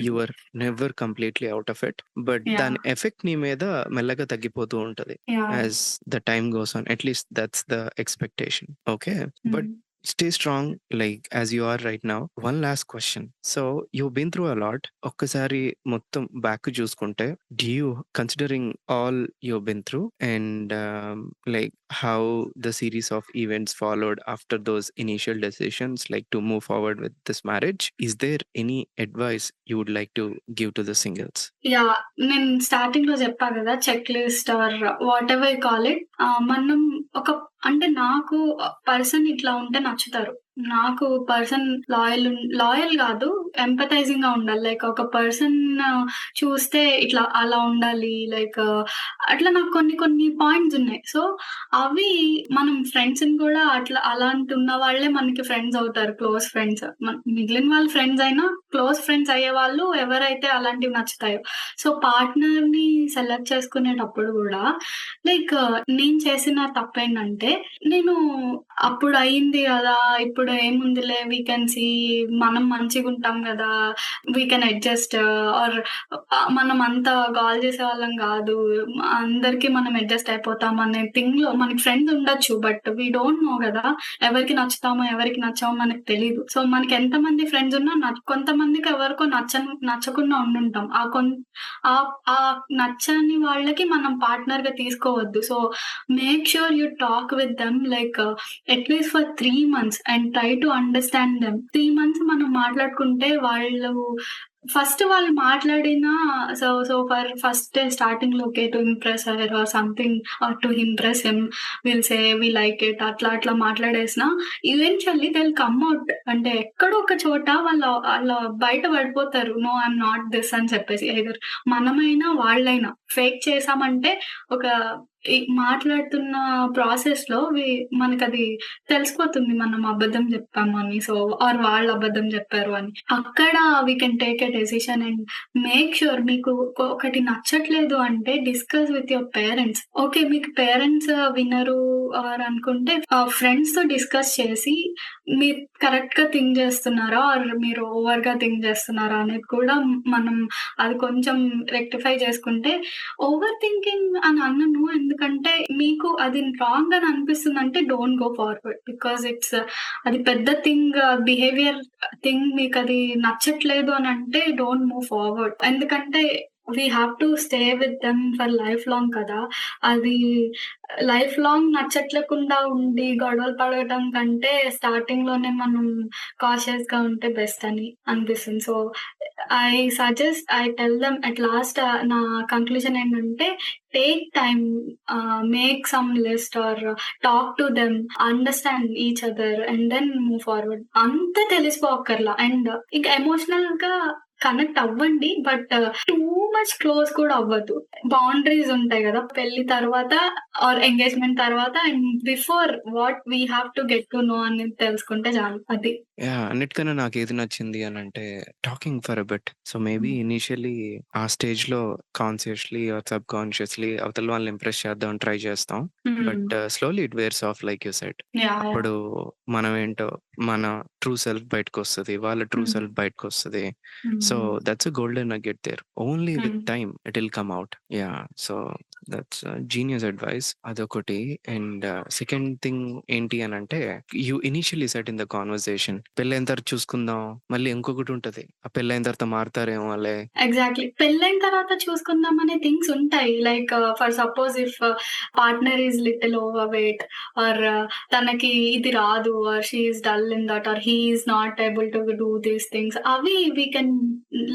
S2: You are never completely out of it. But దాని ఎఫెక్ట్ నీ మీద మెల్లగా తగ్గిపోతూ ఉంటది as the time goes on. At least that's the expectation. Okay, but stay strong like as you are right now. One last question. So you've been through a lot. ఒక్కసారి మొత్తం back చూసుకుంటే do you, considering all you've been through and like how the series of events followed after those initial decisions like to move forward with this marriage, is there any advice you would like to give to the singles?
S1: నేను starting లో చెప్పా కదా, check list or whatever you call it. మనం ఒక అంటే నాకు person ఇట్లా ఉంటే నచ్చుతారు. నాకు పర్సన్ లాయల్ కాదు, ఎంపథైజింగ్ గా ఉండాలి. లైక్ ఒక పర్సన్ చూస్తే ఇట్లా అలా ఉండాలి. లైక్ అట్లా నాకు కొన్ని పాయింట్స్ ఉన్నాయి. సో అవి మనం ఫ్రెండ్స్ కూడా అట్లా అలాంటి ఉన్న వాళ్ళే మనకి ఫ్రెండ్స్ అవుతారు, క్లోజ్ ఫ్రెండ్స్. మిగిలిన వాళ్ళు ఫ్రెండ్స్ అయినా క్లోజ్ ఫ్రెండ్స్ అయ్యే వాళ్ళు ఎవరైతే అలాంటివి నచ్చుతాయో. సో పార్ట్నర్ ని సెలెక్ట్ చేసుకునేటప్పుడు కూడా లైక్ నేను చేసిన తప్పేంటంటే, నేను అప్పుడు అయింది కదా, ఇప్పుడు ఏముందిలే, వీ కెన్ సీ, మనం మంచిగా ఉంటాం కదా, వీ కెన్ అడ్జస్ట్, ఆర్ మనం అంతా కాల్ చేసే వాళ్ళం కాదు, అందరికి మనం అడ్జస్ట్ అయిపోతాం అనే థింగ్ లో మనకి ఫ్రెండ్స్ ఉండొచ్చు. బట్ వీ డోంట్ నో కదా, ఎవరికి నచ్చుతామో ఎవరికి నచ్చామో మనకు తెలియదు. సో మనకి ఎంతమంది ఫ్రెండ్స్ ఉన్నా కొంతమందికి ఎవరికో నచ్చకుండా ఉండుంటాం. ఆ నచ్చని వాళ్ళకి మనం పార్ట్నర్ గా తీసుకోవద్దు. So make sure you talk with them like at least for 3 months and try to understand them. 3 months మనం మాట్లాడుకుంటే వాళ్ళు మాట్లాడినా సో ఫర్ ఫస్ట్ స్టార్టింగ్ లో okay to impress her or something or to impress him, will say we like it, అట్లా మాట్లాడేసిన eventually they will come out. అంటే ఎక్కడో ఒక చోట వాళ్ళ బయట పడిపోతారు, నో ఐఎమ్ నాట్ దిస్ అని చెప్పేసి. ఐదర్ మనమైనా వాళ్ళైనా ఫేక్ చేసామంటే ఒక మాట్లాడుతున్న ప్రాసెస్ లో మనకది తెలిసిపోతుంది మనం అబద్ధం చెప్పాము అని. సో ఆర్ వాళ్ళు అబద్ధం చెప్పారు అని. అక్కడ we can take a decision and make sure. మీకు ఒకటి నచ్చట్లేదు అంటే discuss with your parents. Okay, మీకు పేరెంట్స్ వినరు ఆర్ అనుకుంటే ఫ్రెండ్స్ తో డిస్కస్ చేసి మీరు కరెక్ట్ గా థింక్ చేస్తున్నారా ఆర్ మీరు ఓవర్ గా థింక్ చేస్తున్నారా అనేది కూడా మనం అది కొంచెం రెక్టిఫై చేసుకుంటే, ఓవర్ థింకింగ్ అని అన్నను ఎందుకంటే మీకు అది రాంగ్ అని అనిపిస్తుంది అంటే డోంట్ గో ఫార్వర్డ్. బికాస్ అది పెద్ద థింగ్, బిహేవియర్ థింగ్. మీకు అది నచ్చట్లేదు అని అంటే డోంట్ మూవ్ ఫార్వర్డ్. ఎందుకంటే we have to stay with them for life long కదా. అది లైఫ్ లాంగ్ నచ్చట్లేకుండా ఉండి గొడవలు పడటం కంటే స్టార్టింగ్ లోనే మనం కాషియస్ గా ఉంటే బెస్ట్ అని అనిపిస్తుంది. So I suggest, I tell them at last. నా కంక్లూజన్ ఏంటంటే, take time, make some list or talk to them, understand each other and then move forward. అంత తెలిసిపోకర్లా. అండ్ ఇంకా ఎమోషనల్ గా కనెక్ట్ అవ్వండి, బట్ టూ మచ్ క్లోజ్ కూడా అవ్వద్దు. Boundaries ఉంటాయి కదా, పెళ్లి తర్వాత ఆర్ ఎంగేజ్మెంట్ తర్వాత and before what we have to get to know అని తెలుసుకుంటే చాలు. అది
S2: అన్నిటికన్నా నాకు ఏది నచ్చింది అని అంటే talking for a bit. So maybe initially ఆ స్టేజ్ లో కాన్షియస్లీ ఆర్ సబ్ కాన్షియస్లీ అవతల వాళ్ళని ఇంప్రెస్ చేద్దాం ట్రై చేస్తాం. But slowly it wears off like you said. అప్పుడు మనం ఏంటో మన ట్రూ సెల్ఫ్ బయటకు వస్తుంది, వాళ్ళ ట్రూ సెల్ఫ్ బయటకు వస్తుంది. So that's a golden nugget there. Only with time it will come out. So that's genius advice. అదొకటి. అండ్ సెకండ్ థింగ్ ఏంటి అని అంటే, you initially set in the conversation, పెళ్ళైన తర్వాత చూసుకుందాం, మళ్ళీ ఇంకొకటి ఉంటది, ఆ పెళ్ళైన తర్వాత మారుతారేమో వాళ్ళే.
S1: ఎగ్జాక్ట్లీ, పెళ్ళైన తర్వాత చూసుకుందాం అనే థింగ్స్ ఉంటాయి. Like for suppose if partner is little overweight or తనకి ఇది రాదు or she is dull in that or he is not able to do these things, అవి we can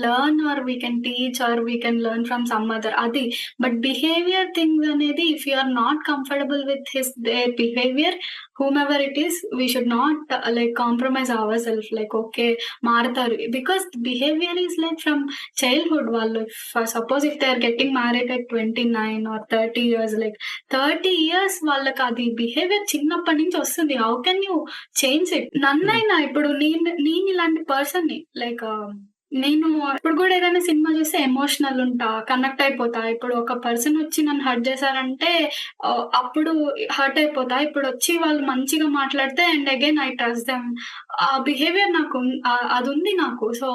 S1: learn or we can teach or we can learn from some other. అది but behaviour behaviour things అనేది if you are not comfortable with their behaviour, whomever it is, we should not like compromise ourselves. Like okay, మారతారు. Because behavior is like from childhood. వాళ్ళు suppose if they are getting married at 29 or 30 years, like 30 years వాళ్ళకి అది behaviour చిన్నప్పటి నుంచి వస్తుంది. How can you change it? నన్నైనా ఇప్పుడు నేను ఇలాంటి పర్సన్ ని లైక్ నేను ఇప్పుడు కూడా ఏదైనా సినిమా చూస్తే ఎమోషనల్ ఉంటా, కనెక్ట్ అయిపోతా. ఇప్పుడు ఒక పర్సన్ వచ్చి నన్ను హర్ట్ చేశారంటే అప్పుడు హర్ట్ అయిపోతా. ఇప్పుడు వచ్చి వాళ్ళు మంచిగా మాట్లాడితే and again I trust them. ఆ బిహేవియర్ నాకు అది ఉంది నాకు. So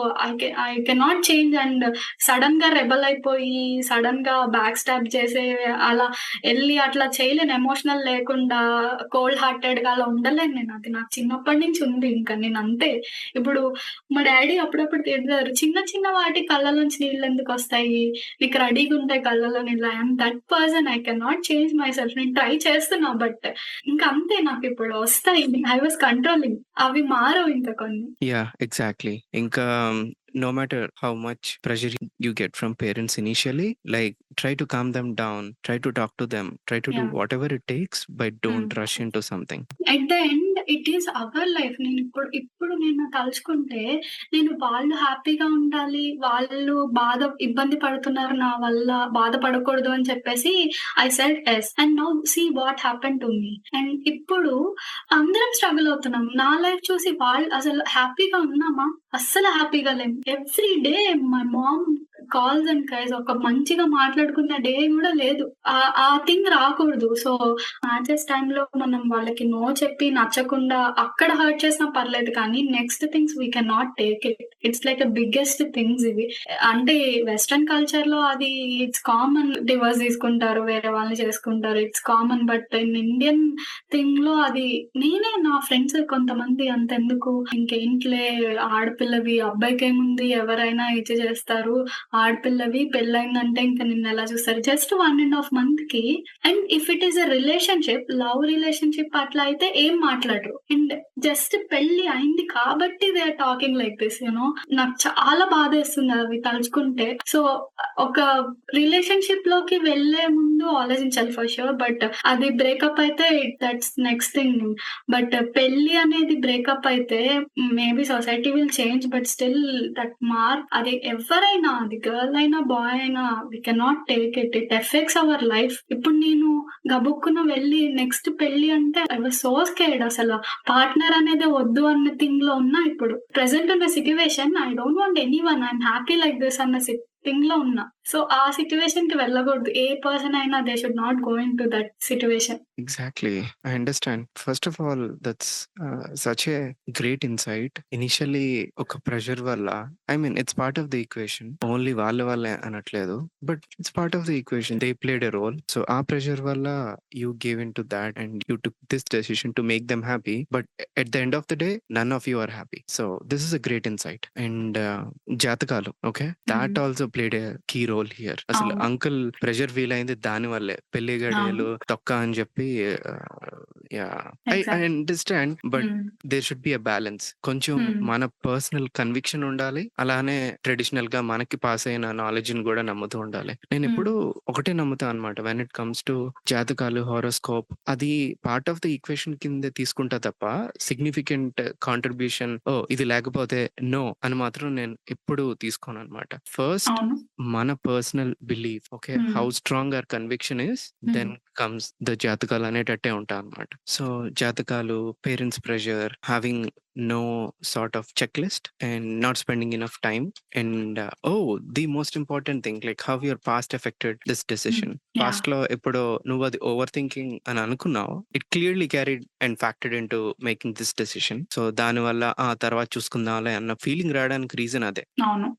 S1: I cannot change and sudden గా రెబల్ అయిపోయి సడన్ గా బ్యాక్ స్టాప్ చేసే అలా ఎళ్లి అట్లా చేయలేను. ఎమోషనల్ లేకుండా కోల్డ్ హార్టెడ్ గా అలా ఉండలేను నేను. అది నాకు చిన్నప్పటి నుంచి ఉంది. ఇంకా నేను అంతే. ఇప్పుడు మా డ్యాడీ అప్పుడప్పుడు తిడతారు, చిన్న చిన్న వాటికి కళ్ళలోంచి నీళ్ళెందుకొస్తాయి? నీకు రెడీగుంటాయి కళ్ళలో నీళ్ళు. I am that person. I cannot change my self. నేను ట్రై చేస్తున్నా బట్ ఇంక అంతే, నాకిప్పుడు వస్తాయి. I was controlling. అవి మారవు ఇంకా కొన్ని.
S2: యాహ్! ఎగ్జాక్ట్‌లీ. ఇంకా no matter how much pressure you get from parents initially, like try to calm them down, try to talk to them, try to do
S1: Yeah.
S2: whatever it takes, but don't rush into something.
S1: At the end it is our life. ఇప్పుడు నేను తలుచుకుంటే నేను వాళ్ళు హ్యాపీగా ఉండాలి, వాళ్ళు ఇబ్బంది పడుతున్నారు నా వల్ల, బాధపడకూడదు అని చెప్పేసి I said yes. And now see what happen to me. And ఇప్పుడు అందరం స్ట్రగుల్ అవుతున్నాం. నా లైఫ్ చూసి వాళ్ళు అసలు హ్యాపీగా ఉన్నామా? అస్సలు హ్యాపీగా లేము. Every day my mom calls and cries. ఒక మంచిగా మాట్లాడుకున్న డే కూడా లేదు. ఆ థింగ్ రాకూడదు. సో మ్యాచెస్ టైంలో మనం వాళ్ళకి నో చెప్పి నచ్చకుండా అక్కడ హర్ట్ చేసినా పర్లేదు, కానీ next things we can not take it. It's like biggest things ఇవి. అంటే వెస్టర్న్ కల్చర్ లో అది ఇట్స్ కామన్. డివోర్స్ తీసుకుంటారు, వేరే వాళ్ళని చేసుకుంటారు, it's common. But in Indian thing లో అది నేనే నా ఫ్రెండ్స్ కొంతమంది అంతెందుకు ఇంకేంట్లే ఆడపిల్లవి, అబ్బాయికి ఏముంది ఎవరైనా ఇచ్చి చేస్తారు, ఆడపిల్లవి పెళ్ళైందంటే ఇంకా నిన్ను ఎలా చూస్తారు? జస్ట్ 1.5 month కి. And if it is a relationship, love relationship అట్లా అయితే ఏం మాట్లాడరు. అండ్ జస్ట్ పెళ్లి అయింది కాబట్టి they are talking like this. You know నాకు చాలా బాధేస్తుంది అవి తలుచుకుంటే. సో ఒక రిలేషన్షిప్ లోకి వెళ్లే ముందు ఆలోచించాలి ఫర్ షూర్. బట్ అది బ్రేకప్ అయితే దట్స్ నెక్స్ట్ థింగ్. బట్ పెళ్లి అనేది బ్రేకప్ అయితే maybe society will change, but still that mark అది ఎవరైనా, అది గర్ల్ అయినా బాయ్ అయినా, we cannot take it. It affects our life. ఇప్పుడు నేను గబుక్కున వెళ్ళి నెక్స్ట్ పెళ్లి అంటే ఐ వాస్ సో స్కేర్డ్. అసలు పార్ట్నర్ అనేది వద్దు అన్న థింగ్ లో ఉన్నా. ఇప్పుడు ప్రెసెంట్ ఉన్న situation I don't want anyone, I'm happy like this అన్న థింగ్ లో ఉన్నా. సో ఆ సిట్యుయేషన్ కి వెళ్ళకూడదు. ఏ పర్సన్ అయినా they should not go in to that situation.
S2: Exactly. I understand. First of all, that's such a great insight. Initially, ఒక pressure వల్ల, I mean, it's part of the equation. Only వాళ్ళే అనట్లేదు. But it's part of the equation. They played a role. So ఆ pressure వల్ల you gave into that and you took this decision to make them happy. But at the end of the day, none of you are happy. So this is a great insight. And జాతకాలు, okay? That also played a key role here. అసలు uncle pressure feel అయింది దాని వల్లే. పెళ్లి గడియలు తొక్క అని చెప్పి. I understand, but there should be a balance. కొంచెం మన పర్సనల్ కన్విక్షన్ ఉండాలి, అలానే ట్రెడిషనల్ గా మనకి పాస్ అయిన నాలెడ్జ్ ని కూడా నమ్ముతూ ఉండాలి. నేను ఎప్పుడు ఒకటే నమ్ముతా అనమాట, వెన్ ఇట్ కమ్స్ టు జాతకాలు, హారోస్కోప్, అది పార్ట్ ఆఫ్ ద ఈక్వేషన్ కింద తీసుకుంటా తప్ప సిగ్నిఫికెంట్ కాంట్రిబ్యూషన్ ఇది లేకపోతే నో అని మాత్రం నేను ఎప్పుడు తీసుకోను అనమాట. ఫస్ట్ మన personal belief, okay, how strong our conviction is, then comes the జాతకాలు అనేటట్టే ఉంటా అనమాట. సో జాతకాలు, parents pressure, having no sort of checklist and not spending enough time, and the most important thing, like how your past affected this decision. Past లో ఎప్పుడో నువ్వు అది ఓవర్ థింకింగ్ అని అనుకున్నావు, it clearly carried and factored in to making this decision. So దాని వల్ల తర్వాత చూసుకుందాంలే అన్న ఫీలింగ్ రావడానికి రీజన్ అదే.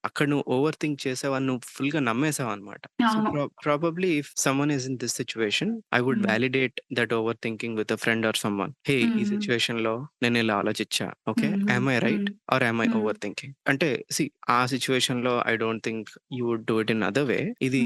S2: అక్కడ నువ్వు ఓవర్ థింక్ చేసావు, నువ్వు ఫుల్ గా నమ్మేసావు అనమాట. So probably if someone is in this situation, I would validate that overthinking with a friend or someone. Hey, ఈ సిచ్యువేషన్ లో నేను ఇలా ఆలోచించా, okay. Am I right or am I
S1: hmm.
S2: Overthinking? అంటే ఆ సిట్యుయేషన్‌లో I don't think you would do it in other way. ఇది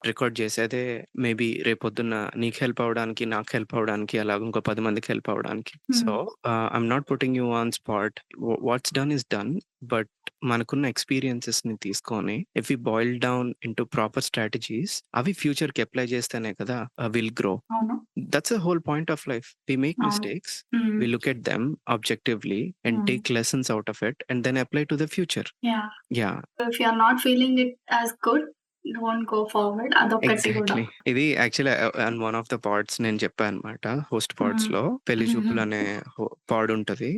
S2: record చేసేదే మేబీ రేపొద్దున్న నీకు హెల్ప్ అవ్వడానికి, నాకు హెల్ప్ అవ్వడానికి, అలాగే ఇంకో 10 మందికి హెల్ప్ అవ్వడానికి. So, I'm not putting you on spot. What's done is done. But మనకున్న ఎక్స్‌పీరియన్సెస్‌ని తీసుకొని if we boil down into proper strategies అవి ఫ్యూచర్‌కి అప్లై చేస్తేనే కదా విల్ గ్రో.
S1: అవును.
S2: That's the whole point of life. We make
S1: అవును.
S2: mistakes,
S1: హ్మ్.
S2: we look at them objectively and take lessons out of it and then apply to the future.
S1: Yeah.
S2: Yeah,
S1: If you are not feeling it as good, don't go forward. అదొక్కటి గూడా.
S2: exactly. ఇది actually and one of the pods నేను చెప్పా అనమాట. Host పాడ్స్‌లో పెళ్లి చూపులు అనే పాడ్ ఉంటది.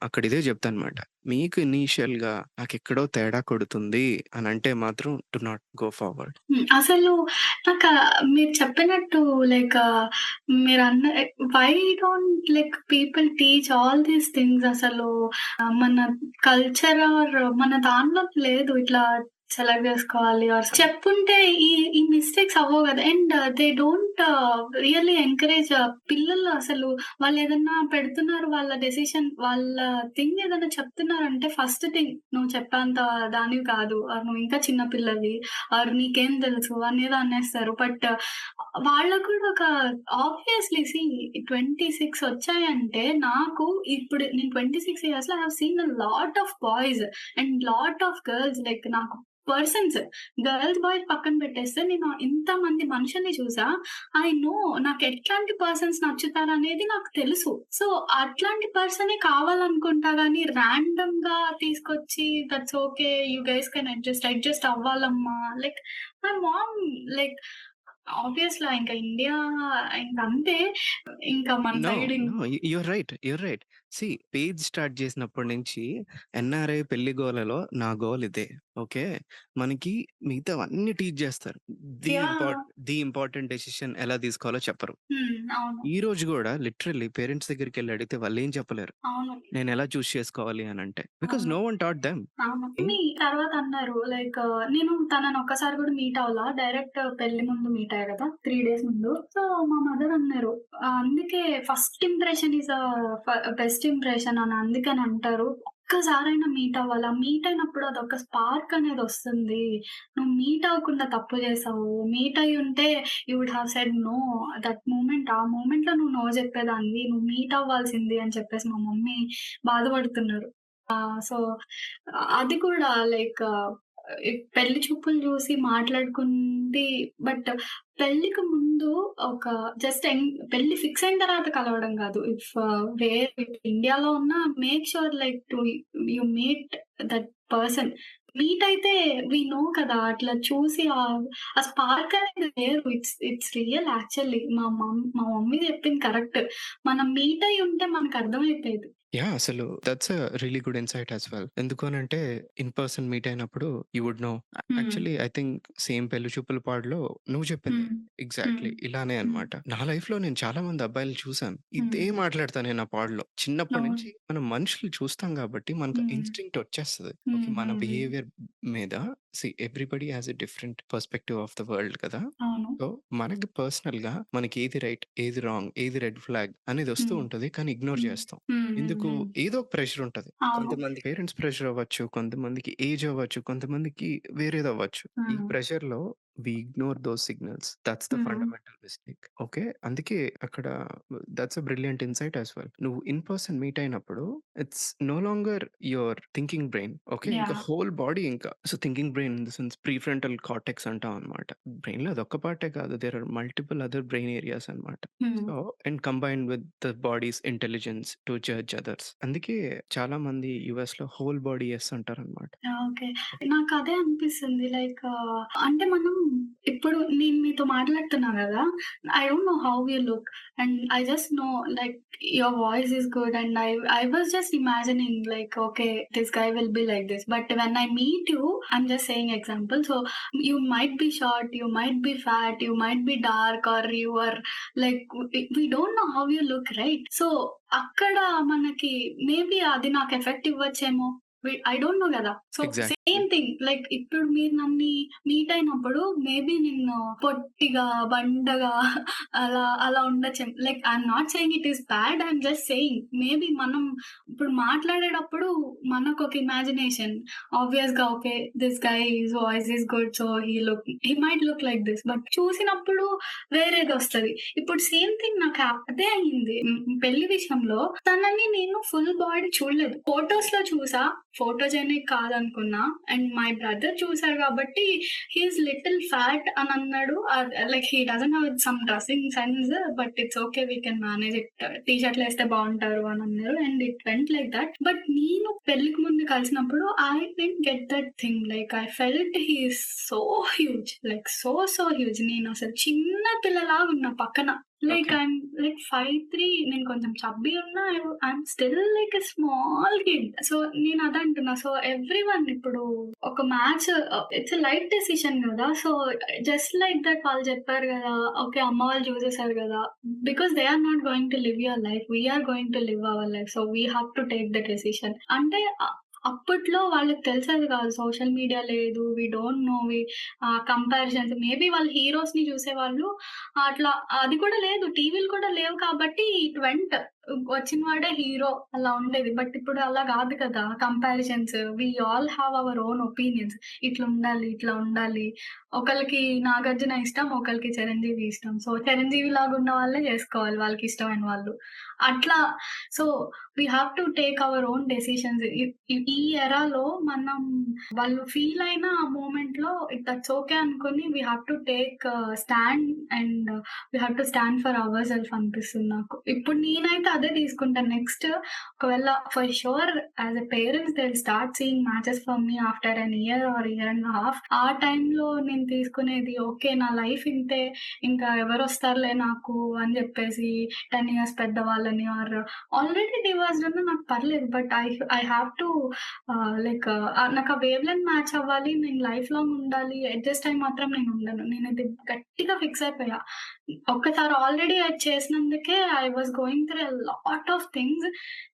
S2: అక్కడ ఇదే చెప్తానమాట. మీకు ఇనీషియల్‌గా నాకెక్కడో తేడా కొడుతుంది అని అంటే మాత్రం డు నాట్ గో ఫార్వర్డ్.
S1: అసలు నాకు మీరు చెప్పినట్టు లైక్ మీరన్న why don't like people teach all these things అసలు మన కల్చర్ ఆర్ మన దాంట్లో లేదు ఇట్లా సెలెక్ట్ జేసుకోవాలి ఆర్ చెప్పుంటే ఈ మిస్టేక్స్ అవ్వవు గదా! And they don't really encourage పిల్లలు అసలు వాళ్ళేదన్నా పెడుతున్నారు వాళ్ళ డెసిషన్ వాళ్ళ థింగ్ ఏదన్నా చెప్తున్నారంటే ఫస్ట్ థింగ్ నువ్వు చెప్పేంత దానివి కాదు. ఆర్ నువ్వు ఇంకా చిన్న పిల్లవి. ఆర్ నీకేం తెలుసు అనేది అనేస్తారు. బట్ వాళ్ళకి కూడా ఒక ఆబ్వియస్‌లీ 26 వచ్చాయంటే నాకు ఇప్పుడు నేను 26 ఇయర్స్‌లో I have seen a lot of boys and lot of girls like నాకు పర్సన్స్ గర్ల్స్, బాయ్స్ పక్కన పెట్టేస్తే నేను ఇంతమంది మనుషుల్ని చూసా. ఐ నో నాకు ఎట్లాంటి పర్సన్స్ నచ్చుతారనేది నాకు తెలుసు. సో, అట్లాంటి పర్సనే కావాలనుకుంటా గానీ రాండమ్‌గా తీసుకొచ్చి that's okay. You guys can adjust అవ్వాలమ్మా. లైక్ మై మామ్ లైక్ ఆబ్వియస్‌లా ఇంకా ఇండియా ఇంకంతే. ఇంకా మన
S2: no,
S1: side
S2: no. You're right. You're right. See page start చేసినప్పటి నుంచి ఎన్ఆర్ఐ పెళ్లి గోలలో నా గోల్ ఇదే. ఓకే. మనకి మిగతావన్నీ టీచ్ చేస్తారు.
S1: యాహ్!
S2: ది ఇంపార్టెంట్ డెసిషన్ ఎలా తీసుకోవాలో చెప్పరు.
S1: అవును.
S2: ఈ రోజు గూడా లిటరల్లీ పేరెంట్స్ దగ్గరికెళ్లి అడిగితే వాళ్ళేం చెప్పలేరు.
S1: అవును.
S2: నేనెలా చూజ్ చేసుకోవాలి అనంటే. బికాజ్
S1: అవును.
S2: No one taught them.
S1: అవును. తర్వాత అన్నారు లైక్ నేను తనని ఒక్కసారి కూడా మీట్ అవ్వలా. డైరెక్ట్ పెళ్లి ముందు మీట్ అయ్యా కదా! 3 డేస్ ముందు. సో, మా మదర్ అన్నారు. అందుకే first impression is best impression అని అందుకని అంటారు. ఒక్కసారైనా మీట్ అవ్వాలా. మీట్ అయినప్పుడు అదొక స్పార్క్ అనేదొస్తుంది. నువ్వు మీట్ అవ్వకుండా తప్పు చేసావు. మీట్ అయ్యుంటే you would have said no. ఆ మూమెంట్‌లో నువ్వు నో చెప్పేదానివి. నువ్వు మీట్ అవ్వాల్సింది అని చెప్పేసి మా మమ్మీ బాధపడుతున్నారు. సో, అది కూడా లైక్ పెళ్లి చూపులు చూసి మాట్లాడుకుంది. బట్ పెళ్ళికి ముందు ఒక జస్ట్ పెళ్లి ఫిక్స్ అయిన తర్వాత కలవడం కాదు. ఇండియాలో ఉన్నా make sure like you meet that person. Meet అయితే వి నో కదా! అట్లా చూసి ఆ స్పార్క్ అనేది వేరు. It's real actually. మా మమ్మీ చెప్పింది కరెక్ట్. మనం మీట్ అయ్యి ఉంటే మనకు అర్థమైపోయేది.
S2: యాహ్! అసలు that's a really good insight as well. ఎందుకు అనంటే ఇన్ పర్సన్ మీట్ అయినప్పుడు you would know. Actually I think same పెళ్లి చూపుల పాడులో నువ్వు చెప్పింది ఎగ్జాక్ట్‌లీ ఇలానే అన్నమాట. నా లైఫ్‌లో నేను చాలా మంది అబ్బాయిలని చూసాను. ఇదే మాట్లాడతా నేను ఆ పాడులో. చిన్నప్పటి నుంచి మనం మనుషులు చూస్తాం కాబట్టి మనకు ఇన్‌స్టింక్ట్ వచ్చేస్తది. ఓకే. మన బిహేవియర్ మీద everybody has a different perspective of the world కదా!
S1: అవును.
S2: సో, మనకి పర్సనల్‌గా మనకి ఏది రైట్, ఏది రాంగ్, ఏది రెడ్ ఫ్లాగ్ అనేది వస్తూ ఉంటది. కానీ ఇగ్నోర్ చేస్తాం. ఎందుకు? ఏదో ఒక ప్రెషర్ ఉంటది.
S1: అవును.
S2: కొంతమంది పేరెంట్స్ ప్రెషర్ అవ్వచ్చు. కొంతమందికి ఏజ్ అవ్వచ్చు. కొంతమందికి వేరేదవ్వచ్చు. ఈ ప్రెషర్‌లో we ignore those signals. That's the fundamental mistake. Okay. అందుకే అక్కడ that's a brilliant insight as well. నువ్వు ఇన్ పర్సన్ మీట్ అయినప్పుడు it's no longer your thinking brain. Okay. ఇంకా హోల్ బాడీ ఇంకా. So, thinking brain in the sense prefrontal cortex అంటాం అన్నమాట. బ్రెయిన్‌లో అదొక్క పార్టే కాదు. There are multiple other brain areas అన్నమాట. So, and combined with the body's intelligence to judge others. అందుకే చాలా మంది యూఎస్‌లో హోల్ బాడీ యెస్ అంటారన్నమాట.
S1: ఓకే. నాకదే అనిపిస్తుంది. లైక్ అంటే మనం ఇప్పుడు నేను మీతో మాట్లాడుతున్నా గదా! I don't know how you look and I just know like your voice is good and I was just imagining like okay this guy will be like this. But when I meet you I'm just saying example. So you might be short, you might be fat, you might be dark or you are like we don't know how you look right? So అక్కడ మనకి maybe అది నాకు effect ఇవ్వచ్చేమో. I don't no గదా! So
S2: exactly.
S1: Same thing. Like ఇప్పుడు మీరు నన్ని meet అయినప్పుడు maybe నిన్ను పొట్టిగా, బండగా అలా ఉండొచ్చేమో. Like I'm not saying it is bad. I'm just saying maybe మనం ఇప్పుడు మాట్లాడేటప్పుడు మనకొక ఇమాజినేషన్. ఆబ్వియస్‌గా okay. This guy his voice is good. So he might look like this. But చూసినప్పుడు వేరేదొస్తది. ఇప్పుడు సేమ్ థింగ్ నాకు అదే అయింది. పెళ్లి విషయంలో తనని నేను ఫుల్ బాడీ చూడలేదు. ఫోటోస్‌లో చూసా. ఫోటోజెనిక్ కాదనుకున్నా. అండ్ మై బ్రదర్ చూసారు కాబట్టి హి ఈస్ లిటిల్ ఫ్యాట్ అని అన్నాడు. Like he doesn't have some dressing sense but it's okay we can manage it. టీ షర్ట్‌లు ఏస్తే బావుంటారు అని అన్నారు. And it went like that. But నేను పెళ్ళికి ముందు కలిసినప్పుడు I didn't get that thing. Like I felt he is so huge. Like so huge. నేనసలు చిన్న పిల్లలాగా ఉన్నా పక్కన. Like
S2: okay.
S1: ఐయామ్ లైక్ 5'3" నేను కొంచెం చబ్బీ ఉన్నా I'm still like a small kid. So నేను అదే అంటున్నా. సో ఎవ్రీవన్ ఇప్పుడు ఒక match it's a life decision గదా! సో జస్ట్ లైక్ దట్ వాళ్ళు చెప్పారు గదా! ఓకే. అమ్మ వాళ్ళు చూసేసారు గదా! Because they are not going to live your life. We are going to live our life. So we have to take the decision. అంటే అప్పట్లో వాళ్ళకి తెలిసేది కాదు. సోషల్ మీడియా లేదు. We don't no. Comparisons maybe వాళ్ళు హీరోస్‌ని చూసేవాళ్ళు. అట్లా అది కూడా లేదు. టీవీలు కూడా లేవు కాబట్టి ఇట్ వెంట్. వచ్చిన వాడే హీరో అలా ఉండేది. బట్ ఇప్పుడు అలా గాదు కదా! Comparisons. We all have our own opinions. ఇట్లుండాలి, ఇట్లా ఉండాలి. ఒకళ్ళకి 'నాగార్జున' ఇష్టం. ఒకళ్ళకి 'చిరంజీవి' ఇష్టం. సో 'చిరంజీవి' లాగున్న వాళ్ళే జేసుకోవాలి వాళ్ళకిష్టమైన వాళ్ళు. అట్లా so we have to take our own decisions. ఈ ఎరాలో మనం వాళ్ళు ఫీల్ అయిన ఆ మూమెంట్‌లో దట్స్ ఓకే అనుకోని we have to take stand and we have to stand for our self అనిపిస్తుంది నాకు. ఇప్పుడు నేనైతే అదే తీసుకుంటాను. నెక్స్ట్ ఒకవేళ for sure as a parents they will start seeing matches for me after an year or year and half. ఆ టైంలో నేను తీసుకునేది ఓకే. నా లైఫ్ ఇంతే. ఇంకా ఎవరొస్తారులే నాకు అని జెప్పేసి 10 ఇయర్స్ పెద్దవాళ్ళని ఆర్ ఆల్రెడీ డివోర్స్డ్ ఉన్నా నాకు పర్లేదు. But I have to like నాకు ఆ వేవ్ లెంత్ మ్యాచ్ అవ్వాలి. నేను లైఫ్ లాంగ్ ఉండాలి. అడ్జస్ట్ అయి మాత్రం నేను ఉండను. నేనది గట్టిగా ఫిక్స్ అయిపోయా. ఒక్కసారి ఆల్రెడీ అది చేసినందుకే I was going through a lot of things.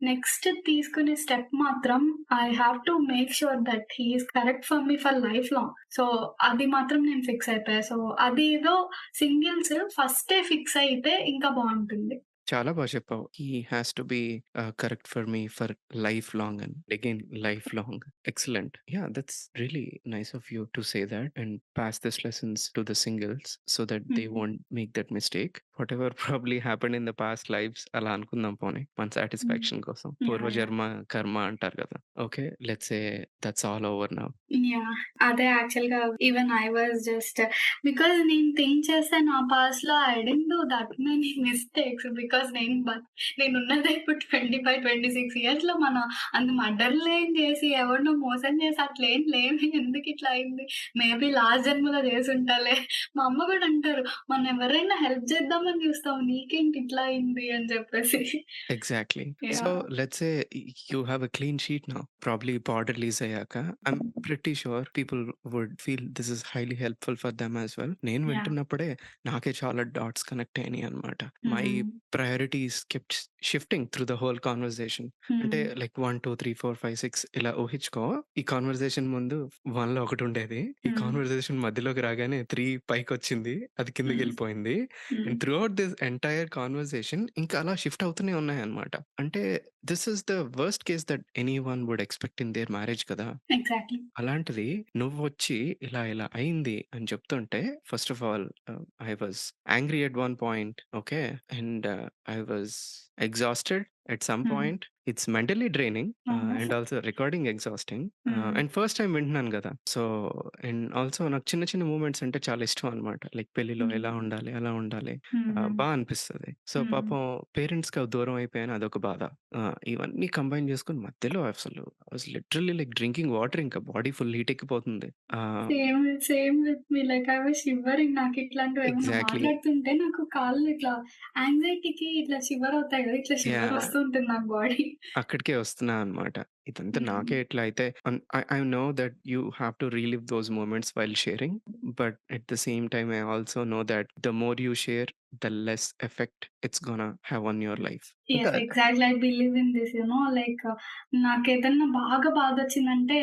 S1: Next తీసుకునే స్టెప్ మాత్రం I have to make sure that he is correct for me for life long. So అది మాత్రం నేను ఫిక్స్ అయిపోయా. సో అది ఏదో సింగిల్స్ ఫస్టే ఫిక్స్ అయితే ఇంకా బావుంటుంది.
S2: చాలా బా చెప్పావు. He has to be correct for me for life long and again life long. Excellent. Yeah! That's really nice of you to say that and pass this lessons to the singles so that they
S1: hmm.
S2: Won't make that mistake. Whatever probably happened in the past lives అలా అనుకుందాం పోనీ. మన
S1: hmm.
S2: Satisfaction కోసం.
S1: Yeah! Yeah!
S2: పూర్వజన్మ కర్మ అంటారు కదా! Okay. Let's say that's all over now.
S1: Yeah! అదే యాక్చువల్‌గా even I was just because నేను థింక్ చేస్తే నా పాస్ట్‌లో I didn't do that many mistakes. Because నేనున్నదే ఇప్పుడు 25, 26 ఇయర్స్‌లో మనం అంత మర్డర్‌లేం చేసి, ఎవరినో మోసం చేసి అట్లేం లేమే. ఎందుకిట్లా అయింది? మేబీ లాస్ట్ జన్మలో చేసుంటాలే. మా అమ్మ గూడా అంటారు, "మనం ఎవరైనా హెల్ప్ చేద్దామని చూస్తాం. నీకేంటి ఇట్లా అయింది" అని చెప్పేసి.
S2: Exactly. So,
S1: yeah!
S2: Let's say you have a clean sheet now. Probably border release అయ్యాక I'm pretty sure people would feel this is highly helpful for them as well. నేను
S1: యాహ్!
S2: వింటున్నప్పుడే నాకే చాలా డాట్స్ కనెక్ట్ అయినాయన్నమాట. My
S1: hmm.
S2: Priorities kept shifting through the whole conversation. అంటే
S1: hmm.
S2: Like 1, 2, 3, 4, 5, 6 ఇలా ఊహించుకో. ఈ conversation ముందు 1లో ఒకటుండేది. ఈ
S1: హ్మ్.
S2: కన్వర్జేషన్ మధ్యలోకి రాగానే 3 పైకొచ్చింది. అది
S1: హ్మ్.
S2: కిందకెళ్ళిపోయింది.
S1: Hmm.
S2: And throughout this entire conversation ఇంకా అలా షిఫ్ట్ అవుతూనే ఉన్నాయన్నమాట. అంటే this is the worst case that anyone would expect in their marriage కదా!
S1: ఎగ్జాక్ట్‌లీ.
S2: అలాంటిది నువ్వొచ్చి ఇలా అయింది అని చెప్తుంటే first of all I was angry at one point. Okay. And I was exhausted at some
S1: hmm.
S2: Point. It's mentally draining
S1: అవును.
S2: And also recording exhausting.
S1: Hmm.
S2: And first time వింటున్నాను గదా! సో, అండ్ ఆల్సో నాకు చిన్న చిన్న movements అంటే చాలా ఇష్టం అన్నమాట. లైక్ పెళ్లిలో
S1: హ్మ్.
S2: ఎలా ఉండాలి, అలా ఉండాలి.
S1: హ్మ్.
S2: బా అనిపిస్తది. సో,
S1: హ్మ్.
S2: పాపం పేరెంట్స్‌కి దూరం అయిపోయాను అదొక బాధ. ఇవన్నీ కంబైన్ చేసుకొని మధ్యలో అసలు I was literally like drinking water ఇంకా బాడీ ఫుల్ హీట్ ఎక్కిపోతుంది. Ah,
S1: same with me. Like I was shivering. నాకిట్లాంటివేమన్నా
S2: ఎగ్జాక్ట్‌లీ.
S1: మాట్లాడుతుంటే నాకు కాళ్ళు ఇట్లా యాంగ్జైటీకి ఇట్లా షివర్ అవుతాయి గదా! ఇట్లా షివర్
S2: యాహ్!
S1: వస్తూ ఉంటుంది నాకు బాడీ.
S2: అక్కడికే వస్తున్నా అన్నమాట. ఇదంతా
S1: హ్మ్.
S2: నాకే ఇట్లా అయితే I know that you have to relive those moments while sharing. But at the same time I also know that the more you share, the less effect it's gonna have on your life.
S1: Yes. Exactly. I believe in this like నాకేదన్నా బాగా బాధొచ్చిందంటే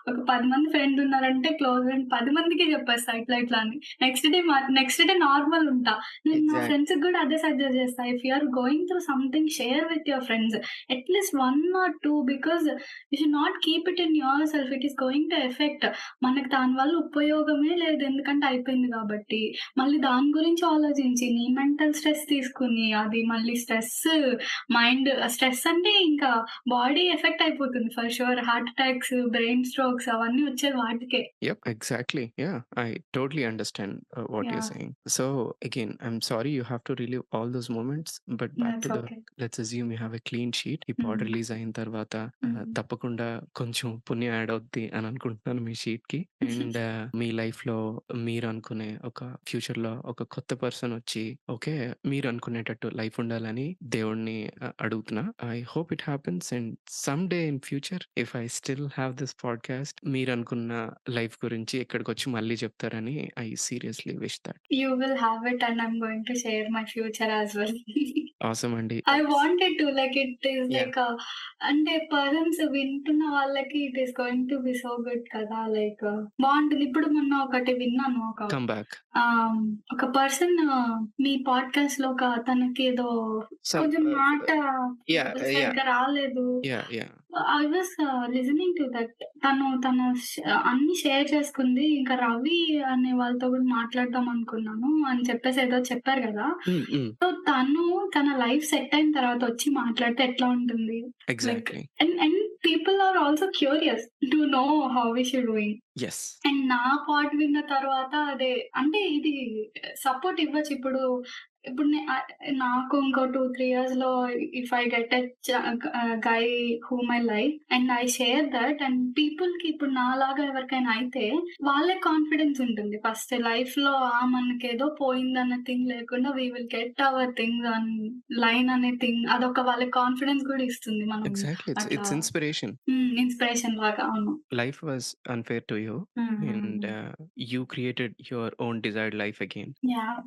S1: ఒక 10 మంది friend ఉన్నారంటే close friend 10 మందికి చెప్పేస్తా ఇట్లా ఇట్లా అని. నెక్స్ట్ డే నార్మల్ ఉంటా. నేను నా
S2: ఎగ్జాక్ట్.
S1: ఫ్రెండ్స్‌కి గూడా అదే సజెస్ట్ చేస్తా. If you are going through something share with your friends. At least 1 or 2 because you should not keep it in your self. It is going to affect. మనకు దానివల్ల ఉపయోగమే లేదు. ఎందుకంటే అయిపోయింది కాబట్టి. మళ్ళీ దాని గురించి ఆలోచించి నీ మెంటల్ స్ట్రెస్ తీసుకొని అది మళ్ళీ స్ట్రెస్ అంటే ఇంకా బాడీ ఎఫెక్ట్ అయిపోతుంది for sure. Heart attacks, brain strokes అవన్నీ వచ్చేది వాటికే.
S2: Yep, exactly. Yeah, I totally understand what you're
S1: yeah!
S2: saying. So, again, I'm sorry you have to relive all those moments, but back to
S1: that's
S2: the,
S1: okay.
S2: let's assume you have a clean sheet. ఈ పాడ్
S1: హ్మ్.
S2: Release అయిన తర్వాత
S1: హ్మ్.
S2: తప్పకుండా కొంచెం పుణ్యం add అవుద్ది అని అనుకుంటున్నాను మీ షీట్‌కి. అండ్ మీ లైఫ్‌లో మీరు అనుకునే ఒక ఫ్యూచర్‌లో ఒక కొత్త పర్సన్ వచ్చి ఓకే, మీరు అనుకునేటట్టు లైఫ్ ఉండాలని దేవుడిని అడుగుతున్నా. I hope it happens and some day in future if I still have this podcast మీరనుకున్న లైఫ్ గురించి ఇక్కడికొచ్చి మళ్ళీ చెప్తారని ఐ సీరియస్‌లీ wish that.
S1: You will have it and I'm going to share my future as well.
S2: Awesome అండి.
S1: I
S2: thanks.
S1: Wanted to like it is
S2: yeah!
S1: Like అంటే persons వింటున్న వాళ్ళకి it is going to be so good కదా! Like బావుంటుంది. ఇప్పుడు మొన్న ఒకటి విన్నాను.
S2: Come back.
S1: ఆహ్, ఒక పర్సన్ మీ పాడ్‌కాస్ట్‌లో తనకి ఏదో
S2: సమ్
S1: కొంచెం మాట
S2: యాహ్! యాహ్!
S1: సరిగ్గా రాలేదు.
S2: Yeah!
S1: I was listening to that. తను అన్నీ షేర్ చేసుకుంది. ఇంకా రవి అనే వాళ్ళతో కూడా మాట్లాడదాం అనుకున్నాను అని చెప్పేసి ఏదో చెప్పారు గదా!
S2: హ్మ్. హ్మ్.
S1: సో, తన లైఫ్ సెట్ అయిన తర్వాత వచ్చి మాట్లాడితే ఎట్లా ఉంటుంది? Like
S2: exactly.
S1: And people are also curious to know how is she doing.
S2: Yes.
S1: And నా పార్ట్ విన్న తర్వాత అదే అంటే ఇది సపోర్ట్ ఇవ్వచ్చు. ఇప్పుడు నాకు ఇంకో 2, 3 ఇయర్స్‌లో if I get guy whom I like and I share that and పీపుల్‌కి ఇప్పుడు నాలాగా ఎవరికైనా అయితే వాళ్ళకి కాన్ఫిడెన్స్ ఉంటుంది. ఫస్ట్ లైఫ్‌లో మనకేదో పోయిందన్న థింగ్ లేకుండా we will get our things on line అనే థింగ్ అదొక వాళ్ళకి కాన్ఫిడెన్స్ కూడా ఇస్తుంది. మనం
S2: ఎగ్జాక్ట్‌లీ.
S1: అట్లా
S2: ఇట్స్ ఇన్‌స్పిరేషన్.
S1: ఇన్‌స్పిరేషన్ లాగా. అవును.
S2: Life was unfair to you
S1: హ్మ్.
S2: and
S1: హ్మ్.
S2: you created your own desired life again.
S1: Yeah!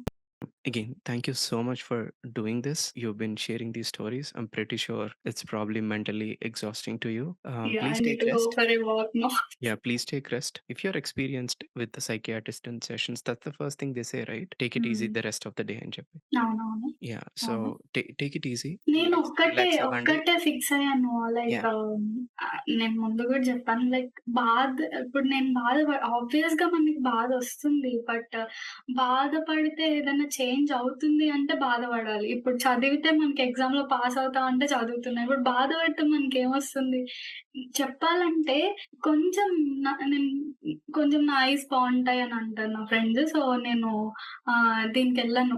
S2: Again, thank you so much for doing this. You've been sharing these stories. I'm pretty sure it's probably mentally exhausting to you.
S1: Yeah, I
S2: Please
S1: need
S2: take
S1: to go
S2: rest.
S1: for a walk now.
S2: Yeah, please take rest. If you're experienced with the psychiatrist in sessions, that's the first thing they say, right? Take it easy
S1: హ్మ్.
S2: the rest of the day and చెప్పి.
S1: అవునవును.
S2: Yeah, so
S1: అవును.
S2: take it easy.
S1: నేను
S2: Relax అవ్వండి.
S1: ఒక్కటే fix అయ్యాను. Like
S2: Yeah.
S1: నేను ముందు గూడా జెప్పాను. లైక్ ఇప్పుడు నేను ఆబ్వియస్‌గా మనకి బాధొస్తుంది. బట్ బాధపడితే ఏదైనా చేంజ్ అవుతుంది అంటే బాధపడాలి. ఇప్పుడు చదివితే మనకి ఎగ్జామ్‌లో పాస్ అవుతాం అంటే చదువుతున్నా. ఇప్పుడు బాధపడితే మనకేమొస్తుంది? చెప్పాలంటే కొంచెం నేను కొంచెం నా ఐస్ బావుంటాయని అంటారు నా ఫ్రెండ్స్. సో, నేను దీనికెళ్ళాను.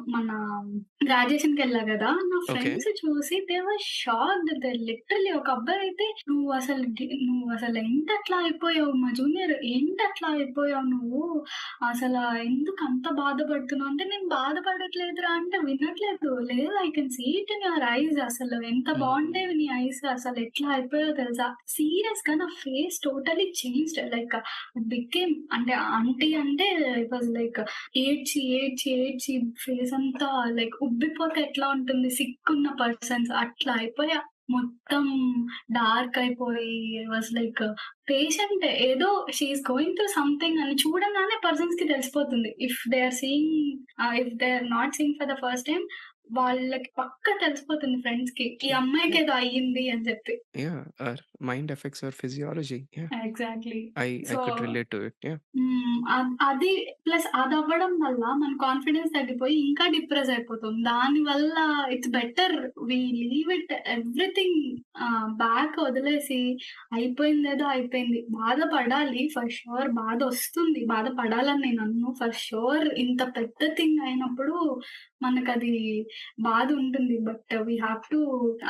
S1: గ్రాడ్యుయేషన్‌కెళ్ళా గదా! నా
S2: Okay.
S1: ఫ్రెండ్స్ చూసి దే వర్ షాక్డ్. లిటరల్లీ ఒక అబ్బాయయితే "నువ్వసలు ఏంటట్లా అయిపోయావు? మా జూనియర్ ఏంటట్లా అయిపోయావు నువ్వు? ఎందుకంత బాధపడుతున్నావు?" అంటే నేను బాధపడట్లేదురా అంటే వినట్లేదు. లేదు I can see it in your eyes అసలు ఎంత
S2: Mm.
S1: బాగుండేవి నీ ఐస్ అసలెట్లా అయిపోయావో తెలుసా? సీరియస్‌గా నా ఫేస్ టోటల్లీ చేంజ్డ్. లైక్ అంటే ఆంటీ అంటే ఇట్ వాస్ లైక్ ఏడ్చి ఫేస్ అంతా లైక్ ఉబ్బిపోతే ఎట్లా ఉంటుంది సిక్కున్న పర్సన్స్ అట్లా అయిపోయా. మొత్తం డార్క్ అయిపోయి వాస్ లైక్ పేషెంట్ ఏదో she is going through something అని చూడంగానే పర్సన్స్‌కి తెలిసిపోతుంది. If they are not seeing for the first time వాళ్ళకి పక్కా తెలిసిపోతుంది ఫ్రెండ్స్‌కి. ఈ
S2: Yeah.
S1: అమ్మాయికేదో అయ్యింది అని చెప్పి.
S2: Yeah. Our mind affects our physiology. Yeah.
S1: Exactly.
S2: I
S1: so
S2: could relate to it. Yeah.
S1: అది ప్లస్ అదవ్వడం వల్ల మన కాన్ఫిడెన్స్ తగ్గిపోయి ఇంకా డిప్రెస్ అయిపోతాం. దానివల్ల it's better we leave it everything back వదిలేసి అయిపోయిందేదో అయిపోయింది. బాధపడాలి ఫర్ ష్యూర్ బాధొస్తుంది. బాధపడాలని నేననను. ఫర్ ష్యూర్ ఇంత పెద్ద థింగ్ అయినప్పుడు మనకది బాధుంటుంది. బట్ వి హావ్ టు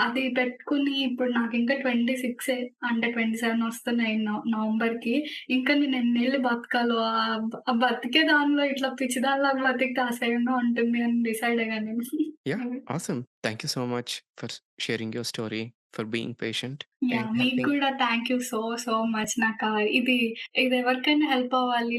S1: అది పెట్టుకొని ఇప్పుడు నాకింకా 26 అంటే 27 వస్తున్నాయి నవంబర్‌కి. ఇంకా నేను ఎన్నేళ్ళు బతకాలో ఆ బతికే దానిలో ఇట్లా పిచ్చిదానిలాగా బతికితే అసహ్యంగా ఉంటుంది అని డిసైడ్ అయ్యాను నేను.
S2: Yeah. Awesome. Thank you so much for sharing your story, for being patient.
S1: Yeah!
S2: And
S1: మీకు
S2: హెల్పింగ్.
S1: కూడా థాంక్ యూ సో మచ్. ఇది ఇది ఎవరికైనా హెల్ప్ అవ్వాలి.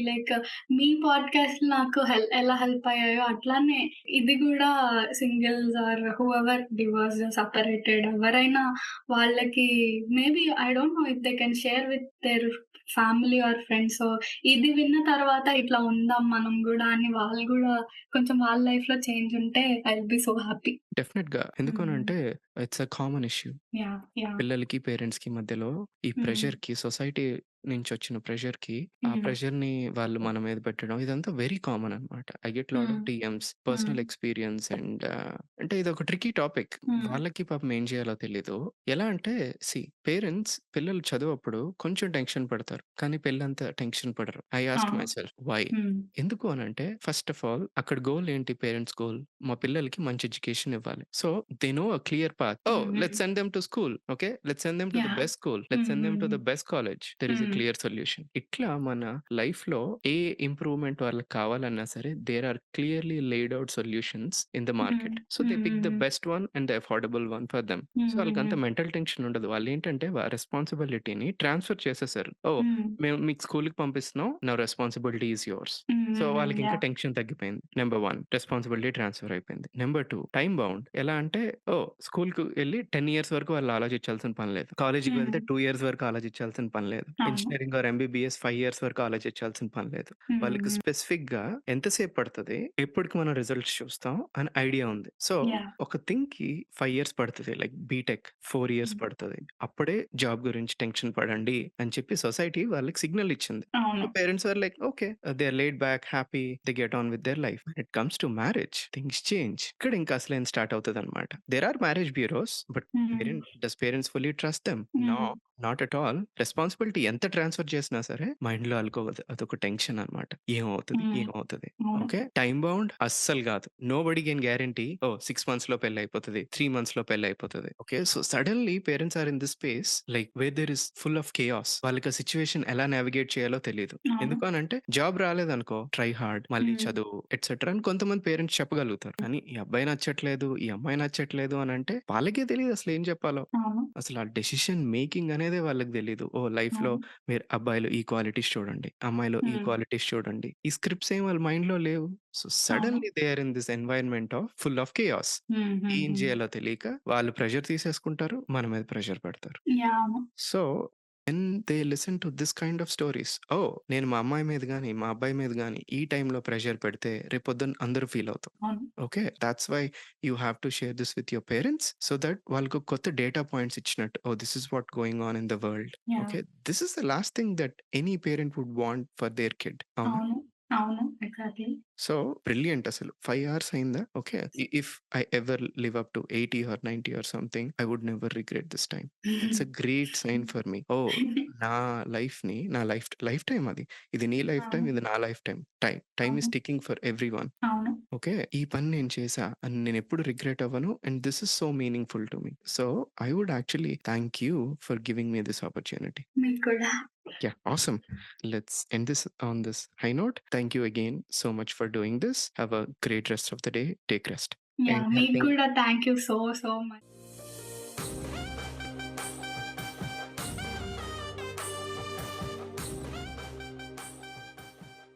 S1: మీ పాడ్‌కాస్ట్ నాకు ఎలా హెల్ప్ అయ్యాయో అట్లానే ఇది గూడా singles or whoever divorced, separated ఎవరైనా వాళ్ళకి maybe I don't know if they can share with their family or friends. So, ఇది విన్న తర్వాత ఇట్లా ఉందాం మనం గూడా అని వాళ్ళు గూడా కొంచెం వాళ్ళ లైఫ్‌లో చేంజ్ ఉంటే I will be so happy.
S2: డెఫినిట్‌గా.
S1: హ్మ్.
S2: ఎందుకనంటే it's a common issue.
S1: Yeah!
S2: పిల్లలకి, పేరెంట్స్‌కి మధ్యలో ఈ
S1: హ్మ్.
S2: ప్రెషర్‌కి, సొసైటీ నుంచొచ్చిన ప్రెషర్‌కి, ఆ
S1: హ్మ్.
S2: ప్రెషర్‌ని వాళ్ళు మన మీద పెట్టడం ఇదంతా వెరీ కామన్ అనమాట. ఐ గెట్ లాట్
S1: హ్మ్.
S2: ఆఫ్ డీఎమ్స్,
S1: హ్మ్.
S2: పర్సనల్ ఎక్స్‌పీరియన్స్ అండ్ అంటే ఇదొక ట్రిక్కీ టాపిక్.
S1: హ్మ్.
S2: వాళ్ళకి పాపం ఏం చేయాలో తెలీదు. ఎలా అంటే పేరెంట్స్ పిల్లలు చదువప్పుడు కొంచెం టెన్షన్ పడతారు. కానీ పెళ్ళంత టెన్షన్ పడరు. ఐ ఆస్క్
S1: అవును.
S2: Myself why?
S1: హ్మ్.
S2: ఎందుకు అనంటే ఫస్ట్ ఆఫ్ ఆల్ అక్కడ గోల్ ఏంటి పేరెంట్స్ గోల్? మా పిల్లలకి మంచి ఎడ్యుకేషన్ ఇవ్వాలి. So they know uh clear path. Oh!
S1: Hmm. Hmm.
S2: Let's send them to school. Okay. Let's send them to the
S1: yeah!
S2: Best school. Let's
S1: hmm.
S2: Send them to
S1: hmm.
S2: The best college. There is a
S1: hmm.
S2: Clear solution. ఇట్లా మన లైఫ్‌లో ఏ improvement వాళ్ళకి కావాలన్నా సరే there are clearly laid out solutions in the
S1: hmm.
S2: Market. So they pick the
S1: hmm.
S2: Best one and the affordable one for them.
S1: Hmm.
S2: So
S1: hmm.
S2: వాళ్ళకంత mental tension ఉండదు. వాళ్ళేంటంటే రెస్పాన్సిబిలిటీని transfer చేసేసారు. ఓహ్!
S1: హ్మ్.
S2: మేము మీకు స్కూల్‌కి పంపిస్తున్నాం. Now responsibility is yours.
S1: హ్మ్.
S2: సో,
S1: హ్మ్. హ్మ్.
S2: వాళ్ళకింకా
S1: యాహ్!
S2: టెన్షన్ తగ్గిపోయింది. నంబర్ 1 రెస్పాన్సిబిలిటీ ట్రాన్స్‌ఫర్ అయిపోయింది. Number 2 time bound. ఎలా అంటే ఓహ్! స్కూల్‌కి ఎళ్లి 10 ఇయర్స్ వరకు వాళ్ళు ఆలోచించాల్సిన పని లేదు. కాలేజ్‌కి
S1: హ్మ్.
S2: వెళ్తే 2 ఇయర్స్ వరకు ఆలోచించాల్సిన పని లేదు.
S1: అవును.
S2: ఇంజినీరింగ్ ఆర్ ఎంబీబీఎస్ 5 ఇయర్స్ వరకు ఆలోచించాల్సిన పని లేదు.
S1: హ్మ్.
S2: వాళ్ళకి
S1: హ్మ్.
S2: స్పెసిఫిక్‌గా ఎంతసేపు పడతది? ఎప్పటికి మనం రిజల్ట్స్ చూస్తాం అని ఐడియా ఉంది. So,
S1: yeah!
S2: ఒక థింగ్‌కి 5 ఇయర్స్ పడతది. లైక్ బీటెక్ 4 ఇయర్స్
S1: హ్మ్.
S2: పడతది. అప్పుడే జాబ్ గురించి టెన్షన్ పడండి అని చెప్పి సొసైటీ వాళ్ళకి సిగ్నల్ ఇచ్చింది.
S1: అవును.
S2: So parents were like, okay, they're laid back, happy, they get on with their life. When it comes to marriage, things change. ఇక్కడ ఇంకా అసలేం start అవుతదనమాట. There are marriage bureaus, but
S1: హ్మ్.
S2: parents fully trust them? No,
S1: హ్మ్.
S2: not at all. Responsibility ఎంత transfer చేసినా సరే మైండ్‌లో అదొక టెన్షన్ అనమాట. ఏమవుతది?
S1: హ్మ్.
S2: ఏమవుతది?
S1: అవును.
S2: ఓకే. టైమ్ బౌండ్ అస్సలు గాదు. నోబడీ కెన్ గ్యారంటీ ఓహ్! 6 మంత్స్‌లో పెళ్లయిపోతది. 3 మంత్స్‌లో పెళ్లయిపోతది. Okay. So suddenly parents are in this space like where there is full of chaos. వాళ్ళకి ఆ సిట్యుయేషన్ ఎలా నావిగేట్ చేయాలో తెలీదు.
S1: అవును.
S2: ఎందుకు అనంటే జాబ్ రాలేదనుకో ట్రై హార్డ్, మళ్ళీ
S1: హ్మ్.
S2: చదువు ఎట్సెట్రా అని కొంతమంది పేరెంట్స్ చెప్పగలుగుతారు. కానీ ఈ అబ్బాయి నచ్చట్లేదు, ఈ అమ్మాయి నచ్చట్లేదు అనంటే వాళ్ళకే తెలీదు అసలేం చెప్పాలో.
S1: అవును.
S2: అసలు ఆ డెసిషన్ మేకింగ్ అనేదే వాళ్ళకి తెలీదు. ఓహ్! లైఫ్‌లో
S1: అవును.
S2: మీరు అబ్బాయిలో ఈ క్వాలిటీస్ చూడండి. అమ్మాయిలో ఈ
S1: హ్మ్.
S2: క్వాలిటీస్ చూడండి. ఈ స్క్రిప్ట్స్ ఏం వాళ్ళ మైండ్‌లో లేవు. సో,
S1: అవును.
S2: Suddenly they are in this environment of full of chaos.
S1: Hmm. Hmm.
S2: ఏం
S1: హ్మ్.
S2: జేయాలో తెలియక వాళ్ళు ప్రెషర్ తీసేసుకుంటారు. మన మీద ప్రెషర్ పెడతారు.
S1: యాహ్! అవును.
S2: So, when they listen to this kind of stories oh! నేను మా అమ్మాయి మీద గాని, మా అబ్బాయి మీద గాని ఈ టైంలో ప్రెషర్ పెడితే రేపొద్దున అందరూ ఫీల్ అవుతాం.
S1: అవును.
S2: Okay. Thoughts why you have to share this with your parents so that వాళ్ళకు కొత్త డేటా పాయింట్స్ ఇచ్చినట్టు. Oh! This is what going on in the world.
S1: Yeah!
S2: Okay. This is the last thing that any parent would want for their kid. అవునా?
S1: అవును. అవును. Exactly.
S2: So, brilliant అసలు. 5 hours అయిందా? Okay. If I ever live up to 80 or 90 or something I would never regret this time. It's a great sign for me. Oh! నా లైఫ్‌ని నా life time అది. ఇది నీ లైఫ్ టైమ్.
S1: అవును.
S2: ఇది నా లైఫ్ టైమ్. టైమ్ ఈస్
S1: అవును.
S2: Ticking for everyone.
S1: అవును.
S2: ఓకే. ఈ పని నేను చేశా అని నేనెప్పుడు రిగ్రెట్ అవ్వను. And this is so meaningful to me. So, I would actually thank you for giving me this opportunity.
S1: మీకు కూడా.
S2: Yeah, awesome. Let's end this on this high note. Thank you again so much for doing this. Have a great rest of the day. Take rest.
S1: Yeah!
S2: And
S1: మీకు
S2: helping
S1: కూడా thank you so much.